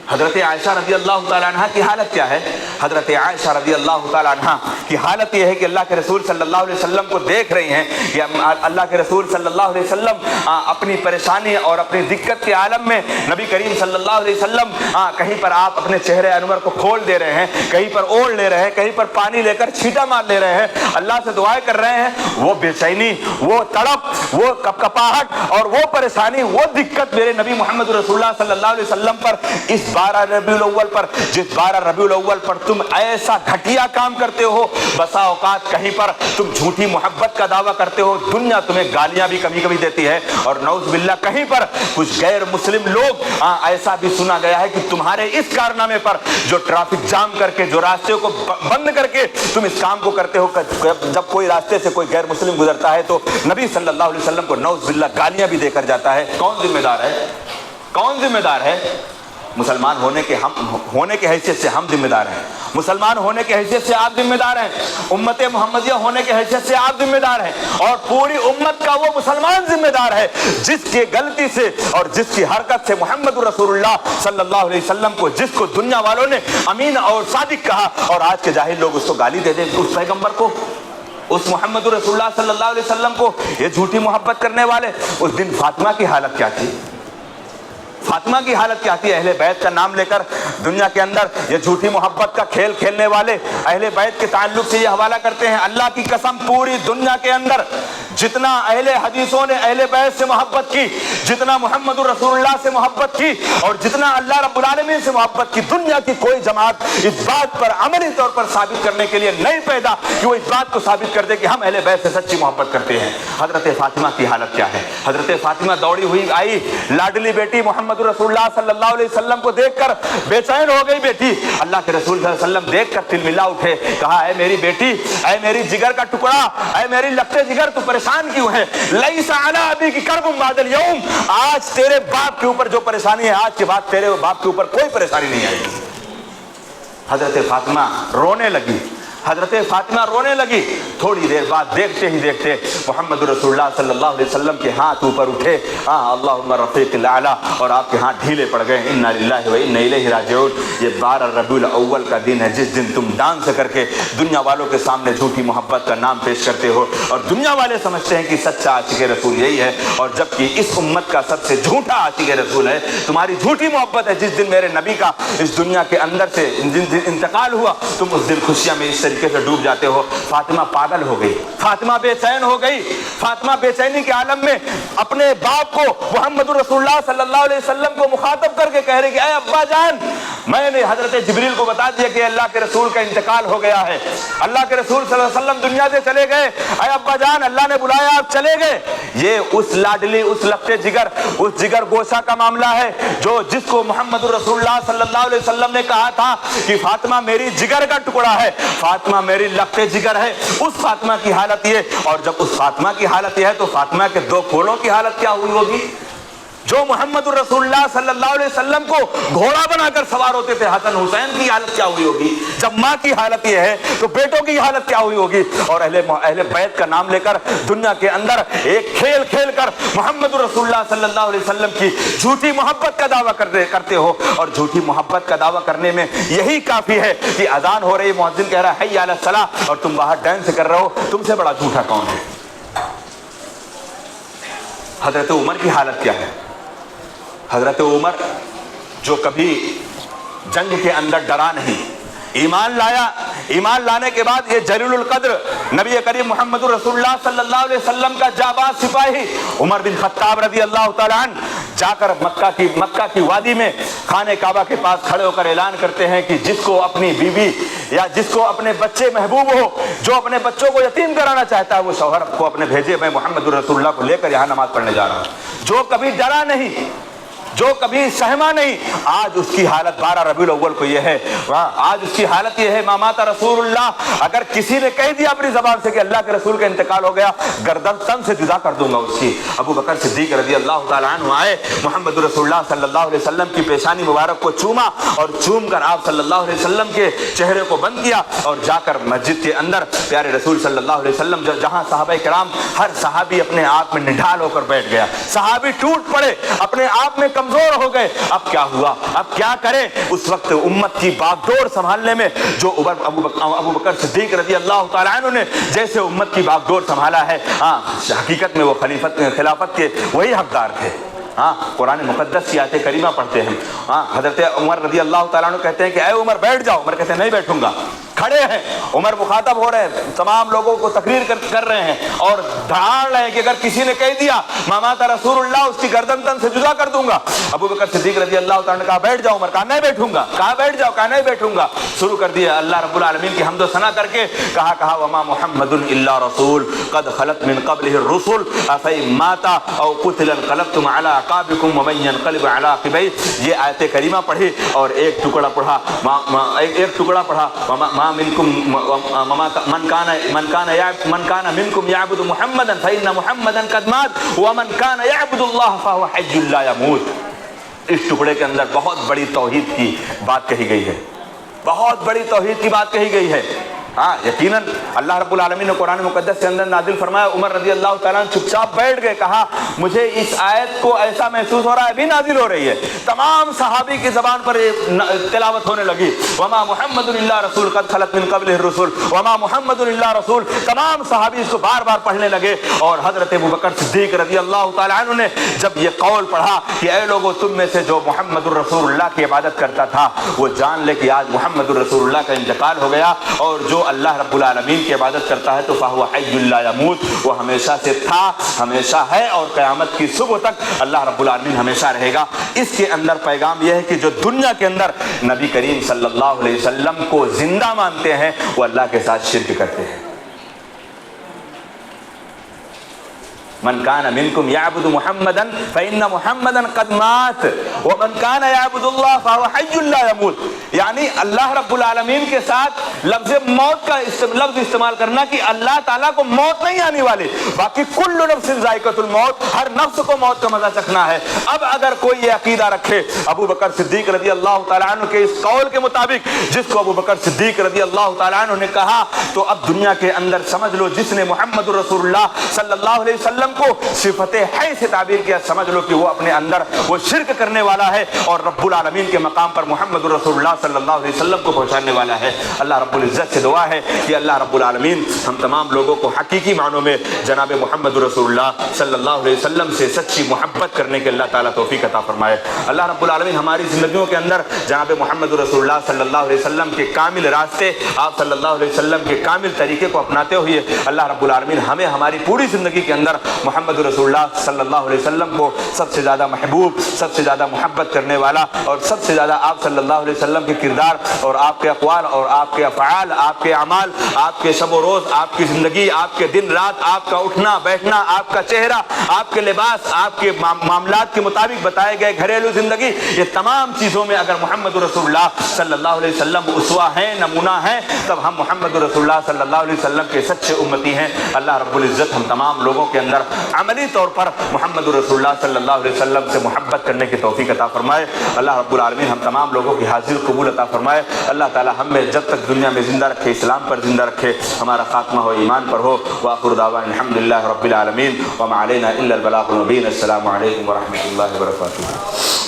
حضرت عائشہ رضی اللہ تعالیٰ عنہ کی حالت کیا ہے؟ حضرت عائشہ رضی اللہ تعالیٰ عنہ کی حالت یہ ہے کہ اللہ کے رسول صلی اللہ علیہ وسلم کو دیکھ رہی ہیں کہ اللہ کے رسول صلی اللہ علیہ وسلم اپنی پریشانی اور اپنی دقت کے عالم میں, نبی کریم صلی اللہ علیہ وسلم کہیں پر آپ اپنے چہرے انور کو کھول دے رہے ہیں, کہیں پر اوڑھ لے رہے ہیں, کہیں پر پانی لے کر چھینٹا مار لے رہے ہیں, اللہ سے دعائیں کر رہے ہیں. وہ بے چینی, وہ تڑپ, وہ کپکپاہٹ اور وہ پریشانی, وہ دقت میرے نبی محمد رسول اللہ صلی اللہ علیہ وسلم پر اس 12 ربیع الاول پر, جس 12 ربیع الاول پر تم ایسا گھٹیا کام کرتے ہو, بسا اوقات کہیں پر تم جھوٹی محبت کا دعویٰ کرتے ہو, دنیا تمہیں گالیاں بھی کبھی کبھی دیتی ہے, اور نعوذ باللہ کہیں پر کچھ غیر مسلم لوگ, ایسا بھی سنا گیا ہے کہ تمہارے اس کارنامے پر جو ٹریفک جام کر کے, جو راستے کو بند کر کے تم اس کام کو کرتے ہو, جب کوئی راستے سے کوئی غیر مسلم گزرتا ہے تو نبی صلی اللہ علیہ وسلم کو نعوذ باللہ گالیاں بھی دے کر جاتا ہے. کون ذمہ دار ہے؟ کون ذمہ دار ہے؟ مسلمان ہونے کے حیثیت سے ہم ذمہ دار ہیں, مسلمان ہونے کے حیثیت سے آپ ذمہ دار ہیں, امت محمدیہ ہونے کے حیثیت سے آپ ذمہ دار ہیں, اور پوری امت کا وہ مسلمان ذمہ دار ہے جس کی غلطی سے اور جس کی حرکت سے محمد رسول اللہ صلی اللہ علیہ وسلم کو, جس کو دنیا والوں نے امین اور صادق کہا, اور آج کے جاہل لوگ اس کو گالی دے دیں, اس پیغمبر کو, اس محمد رسول اللہ صلی اللہ علیہ وسلم کو, یہ جھوٹی محبت کرنے والے. اس دن فاطمہ کی حالت کیا تھی؟ فاطمہ کی حالت کیا تھی؟ اہل بیت کا نام لے کر دنیا کے اندر یہ جھوٹی محبت کا کھیل کھیلنے والے اہل بیت کے تعلق سے یہ حوالہ کرتے ہیں. اللہ کی قسم, پوری دنیا کے اندر جتنا اہل حدیثوں نے اہل بیت سے محبت کی, جتنا محمد رسول اللہ سے محبت کی, اور جتنا اللہ رب العالمین سے محبت کی, دنیا کی کوئی جماعت اس بات پر عملی طور پر ثابت کرنے کے لیے نہیں پیدا کہ وہ اس بات کو ثابت کر دے کہ ہم اہل بیت سے سچی محبت کرتے ہیں. حضرت فاطمہ کی حالت کیا ہے؟ حضرت فاطمہ دوڑی ہوئی آئی, لاڈلی بیٹی محمد رسول اللہ صلی اللہ علیہ وسلم کو دیکھ کر بے چین ہو گئی بیٹی. اللہ کے رسول صلی اللہ علیہ وسلم دیکھ کر تلملا اٹھے, کہا اے میری بیٹی, اے میری جگر کا ٹکڑا, اے میری لگتے جگر, تو پریشان کیوں ہے؟ لیس علی ابیک کرب بعد اليوم, آج تیرے باپ کے اوپر جو پریشانی ہے, آج کے بعد تیرے باپ کے اوپر کوئی پریشانی نہیں آئے گی. حضرت فاطمہ رونے لگی, حضرت فاطمہ رونے لگی. تھوڑی دیر بعد دیکھتے ہی دیکھتے محمد رسول اللہ صلی اللہ علیہ وسلم کے ہاتھ اوپر اٹھے, اللہم رفیق الاعلی, اور آپ کے ہاتھ ڈھیلے پڑ گئے. انا للہ و انا الیہ راجعون. یہ 12 ربیع الاول کا دن ہے جس دن تم ڈانس کر کے دنیا والوں کے سامنے جھوٹی محبت کا نام پیش کرتے ہو, اور دنیا والے سمجھتے ہیں کہ سچا عاشق رسول یہی ہے, اور جبکہ اس امت کا سب سے جھوٹا عاشق رسول ہے تمہاری جھوٹی محبت ہے. جس دن میرے نبی کا اس دنیا کے اندر سے انتقال ہوا, تم اس دن خوشیاں میں اس طریقے سے ڈوب جاتے ہو. فاطمہ پاگل ہو گئی, فاطمہ بے چین ہو گئی. فاطمہ بے چینی کے عالم میں اپنے باپ کو, محمد رسول اللہ صلی اللہ علیہ وسلم کو مخاطب کر کے کہہ رہے کہ اے ابا جان, میں نے حضرت جبریل کو بتا دیا کہ اللہ کے رسول کا انتقال ہو گیا ہے, اللہ کے رسول صلی اللہ علیہ وسلم دنیا سے چلے گئے. اے ابا جان, اللہ نے بلایا, آپ چلے گئے. یہ اس لاڈلی, اس لگتے جگر, اس جگر گوشہ کا معاملہ ہے جو جس کو محمد رسول اللہ صلی اللہ علیہ وسلم نے کہا تھا کہ فاطمہ میری جگر کا ٹکڑا ہے, فاطمہ میری لگتے جگر ہے. اس فاطمہ کی حالت یہ, اور جب اس فاطمہ کی حالت یہ ہے تو فاطمہ کے 2 کھولوں کی حالت کیا ہوئی ہوگی؟ جو محمد الرسول اللہ صلی اللہ علیہ وسلم کو گھوڑا بنا کر سوار ہوتے تھے، حسن حسین کی حالت کیا ہوئی ہوگی؟ جب ماں کی حالت یہ ہے تو بیٹوں کی حالت کیا ہوئی ہوگی؟ اور اہل بیت کا نام لے کر دنیا کے اندر ایک کھیل کھیل کر محمد الرسول اللہ صلی اللہ علیہ وسلم کی جھوٹی محبت کا دعویٰ کرتے ہو، اور جھوٹی محبت کا دعویٰ کرنے میں یہی کافی ہے کہ اذان ہو رہی، مؤذن کہہ رہا ہے حی علی الصلاۃ، اور تم باہر ڈانس کر رہے ہو، تم سے بڑا جھوٹا کون ہے؟ حضرت عمر کی حالت کیا ہے؟ حضرت عمر جو کبھی جنگ کے اندر ڈرا نہیں، ایمان لایا، ایمان لانے کے بعد یہ جلیل القدر نبی کریم محمد رسول اللہ صلی اللہ علیہ وسلم کا جاباز سپاہی عمر بن خطاب رضی اللہ تعالیٰ عنہ جا کر مکہ کی وادی میں خانہ کعبہ کے پاس کھڑے ہو کر اعلان کرتے ہیں کہ جس کو اپنی بیوی یا جس کو اپنے بچے محبوب ہو، جو اپنے بچوں کو یتیم کرانا چاہتا ہے، وہ شوہر کو اپنے بھیجے، میں محمد رسول اللہ کو لے کر یہاں نماز پڑھنے جا رہا ہوں۔ جو کبھی ڈرا نہیں، جو کبھی سہما نہیں، آج اس کی حالت 12 ربیع الاول کو یہ ہے، آج اس کی حالت یہ ہے ما مات رسول اللہ، اگر کسی نے کہہ دیا اپنی زبان سے کہ اللہ کے رسول کا انتقال ہو گیا، گردن تن سے جدا کر دوں گا اس کی۔ ابو بکر صدیق رضی اللہ تعالیٰ عنہ آئے، محمد رسول اللہ صلی اللہ علیہ وسلم کی پیشانی مبارک کو چوما، اور چوم کر آپ صلی اللہ علیہ وسلم کے چہرے کو بند کیا، اور جا کر مسجد کے اندر پیارے رسول صلی اللہ علیہ وسلم جہاں صحابہ کرام ہر صحابی اپنے آپ میں نڈھال ہو کر بیٹھ گیا، صحابی ٹوٹ پڑے، اپنے آپ میں کمزور ہو گئے، اب کیا ہوا، اب کیا کریں؟ اس وقت امت کی باغ ڈور سنبھالنے میں جو ابو بکر صدیق رضی اللہ تعالیٰ عنہ نے جیسے امت کی باغ ڈور سنبھالا ہے، حقیقت میں وہ خلافت کے وہی حقدار تھے۔ قرآن مقدس کی آیت کریمہ پڑھتے ہیں، حضرت عمر رضی اللہ تعالیٰ عنہ کہتے ہیں کہ اے عمر بیٹھ جاؤ، عمر کہتے ہیں نہیں بیٹھوں گا، کھڑے ہیں، عمر مخاطب ہو رہے ہیں، تمام لوگوں کو تقریر کر رہے ہیں اور دھاڑ رہے ہیں کہ اگر کسی نے کہہ دیا ما مات رسول اللہ، اس کی گردن تن سے جدا کر دوں گا۔ ابو بکر صدیق رضی اللہ تعالیٰ نے کہا بیٹھ جاؤ، عمر کہا نہیں بیٹھوں گا، کہا بیٹھ جاؤ، کہا نہیں بیٹھوں گا۔ شروع کر دیا اللہ رب العالمین کی حمد و ثنا کر کے، کہا وما محمد الا رسول قد خلت من قبلہ الرسل افئن مات او قتل انقلبتم علی اعقابکم ومن ينقلب علی عقبیہ۔ یہ آیت کریمہ پڑھی اور ایک ٹکڑا پڑھا ما منکم من کان منکم یعبد محمدا فإن محمدا قد مات ومن کان یعبد اللہ فهو حی لا يموت۔ اس ٹکڑے کے اندر بہت بڑی توحید کی بات کہی گئی ہے، بہت بڑی توحید کی بات کہی گئی ہے۔ یقیناً اللہ رب العالمین نے قرآن مقدس کے اندر نازل فرمایا، عمر رضی اللہ تعالیٰ عنہ چپ چاپ بیٹھ گئے، کہا مجھے اس آیت کو ایسا محسوس ہو رہا ہے ابھی نازل ہو رہی ہے۔ تمام صحابی کی زبان پر تلاوت ہونے لگی، وما محمد الا رسول قد خلت من قبلہ الرسل، وما محمد الا رسول۔ تمام صحابی اس کو بار بار پڑھنے لگے، اور حضرت ابو بکر صدیق رضی اللہ تعالیٰ عنہ نے جب یہ قول پڑھا کہ اے لوگوں تم میں سے جو محمد الرسول اللہ کی عبادت کرتا تھا وہ جان لے کہ آج محمد الرسول اللہ کا انتقال ہو گیا، اور جو اللہ رب العالمین کی عبادت کرتا ہے تو فہو حی لا یموت، وہ ہمیشہ سے تھا، ہمیشہ ہے، اور قیامت کی صبح تک اللہ رب العالمین ہمیشہ رہے گا۔ اس کے اندر پیغام یہ ہے کہ جو دنیا کے اندر نبی کریم صلی اللہ علیہ وسلم کو زندہ مانتے ہیں وہ اللہ کے ساتھ شرک کرتے ہیں۔ من کان منکم یعبد محمدا فإن محمدا قد مات ومن کان یعبد اللہ فهو حی لا یموت۔ یعنی اللہ رب العالمین کے ساتھ لفظ موت کا لفظ استعمال کرنا کہ اللہ تعالیٰ کو موت نہیں آنے والی، باقی کل نفس ذائقۃ الموت، ہر نفس کو موت کا مزہ چکھنا ہے۔ اب اگر کوئی یہ عقیدہ رکھے ابو بکر صدیق رضی اللہ تعالیٰ عنہ کے اس قول کے مطابق جس کو ابو بکر صدیق رضی اللہ تعالیٰ عنہ نے کہا، تو اب دنیا کے اندر سمجھ لو جس نے محمد رسول اللہ صلی اللہ علیہ وسلم کو صفت حی سے تعبیر کیا، سمجھ لو کہ وہ اپنے اندر وہ شرک کرنے والا ہے، اور رب العالمین کے مقام پر محمد رسول اللہ صلی اللہ علیہ وسلم کو پہنچانے والا ہے۔ اللہ رب العزت سے دعا ہے کہ اللہ رب العالمین ہم تمام لوگوں کو حقیقی معنوں میں جناب محمد رسول اللہ صلی اللہ علیہ وسلم سے سچی محبت کرنے کے اللہ تعالیٰ توفیق عطا فرمائے۔ اللہ رب العالمین ہماری زندگیوں کے اندر جناب محمد رسول اللہ صلی اللہ علیہ وسلم کے کامل راستے، آپ صلی اللہ علیہ وسلم کے کامل طریقے کو اپناتے ہوئے اللہ رب العالمین ہمیں ہماری پوری زندگی کے اندر محمد رسول اللہ صلی اللہ علیہ وسلم کو سب سے زیادہ محبوب، سب سے زیادہ محبت کرنے والا، اور سب سے زیادہ آپ صلی اللہ علیہ وسلم کے کردار اور آپ کے اقوال اور آپ کے افعال، آپ کے اعمال، آپ کے شب و روز، آپ کی زندگی، آپ کے دن رات، آپ کا اٹھنا بیٹھنا، آپ کا چہرہ، آپ کے لباس، آپ کے معاملات کے مطابق بتائے گئے گھریلو زندگی، یہ تمام چیزوں میں اگر محمد رسول اللہ صلی اللہ علیہ وسلم اسوہ ہیں، نمونہ ہیں، تب ہم محمد رسول اللہ صلی اللہ علیہ وسلم کے سچے امتی ہیں۔ اللہ رب العزت ہم تمام لوگوں کے اندر عملی طور پر محمد رسول اللہ صلی اللہ علیہ وسلم سے محبت کرنے کی توفیق عطا فرمائے۔ اللہ رب العالمین ہم تمام لوگوں کی حاضر قبول عطا فرمائے۔ اللہ تعالی ہم میں جب تک دنیا میں زندہ رکھے، اسلام پر زندہ رکھے، ہمارا خاتمہ ہو ایمان پر ہو۔ وآخر دعوانا الحمدللہ رب العالمین وما علینا الا البلاغ المبین۔ السلام علیکم ورحمۃ اللہ وبرکاتہ۔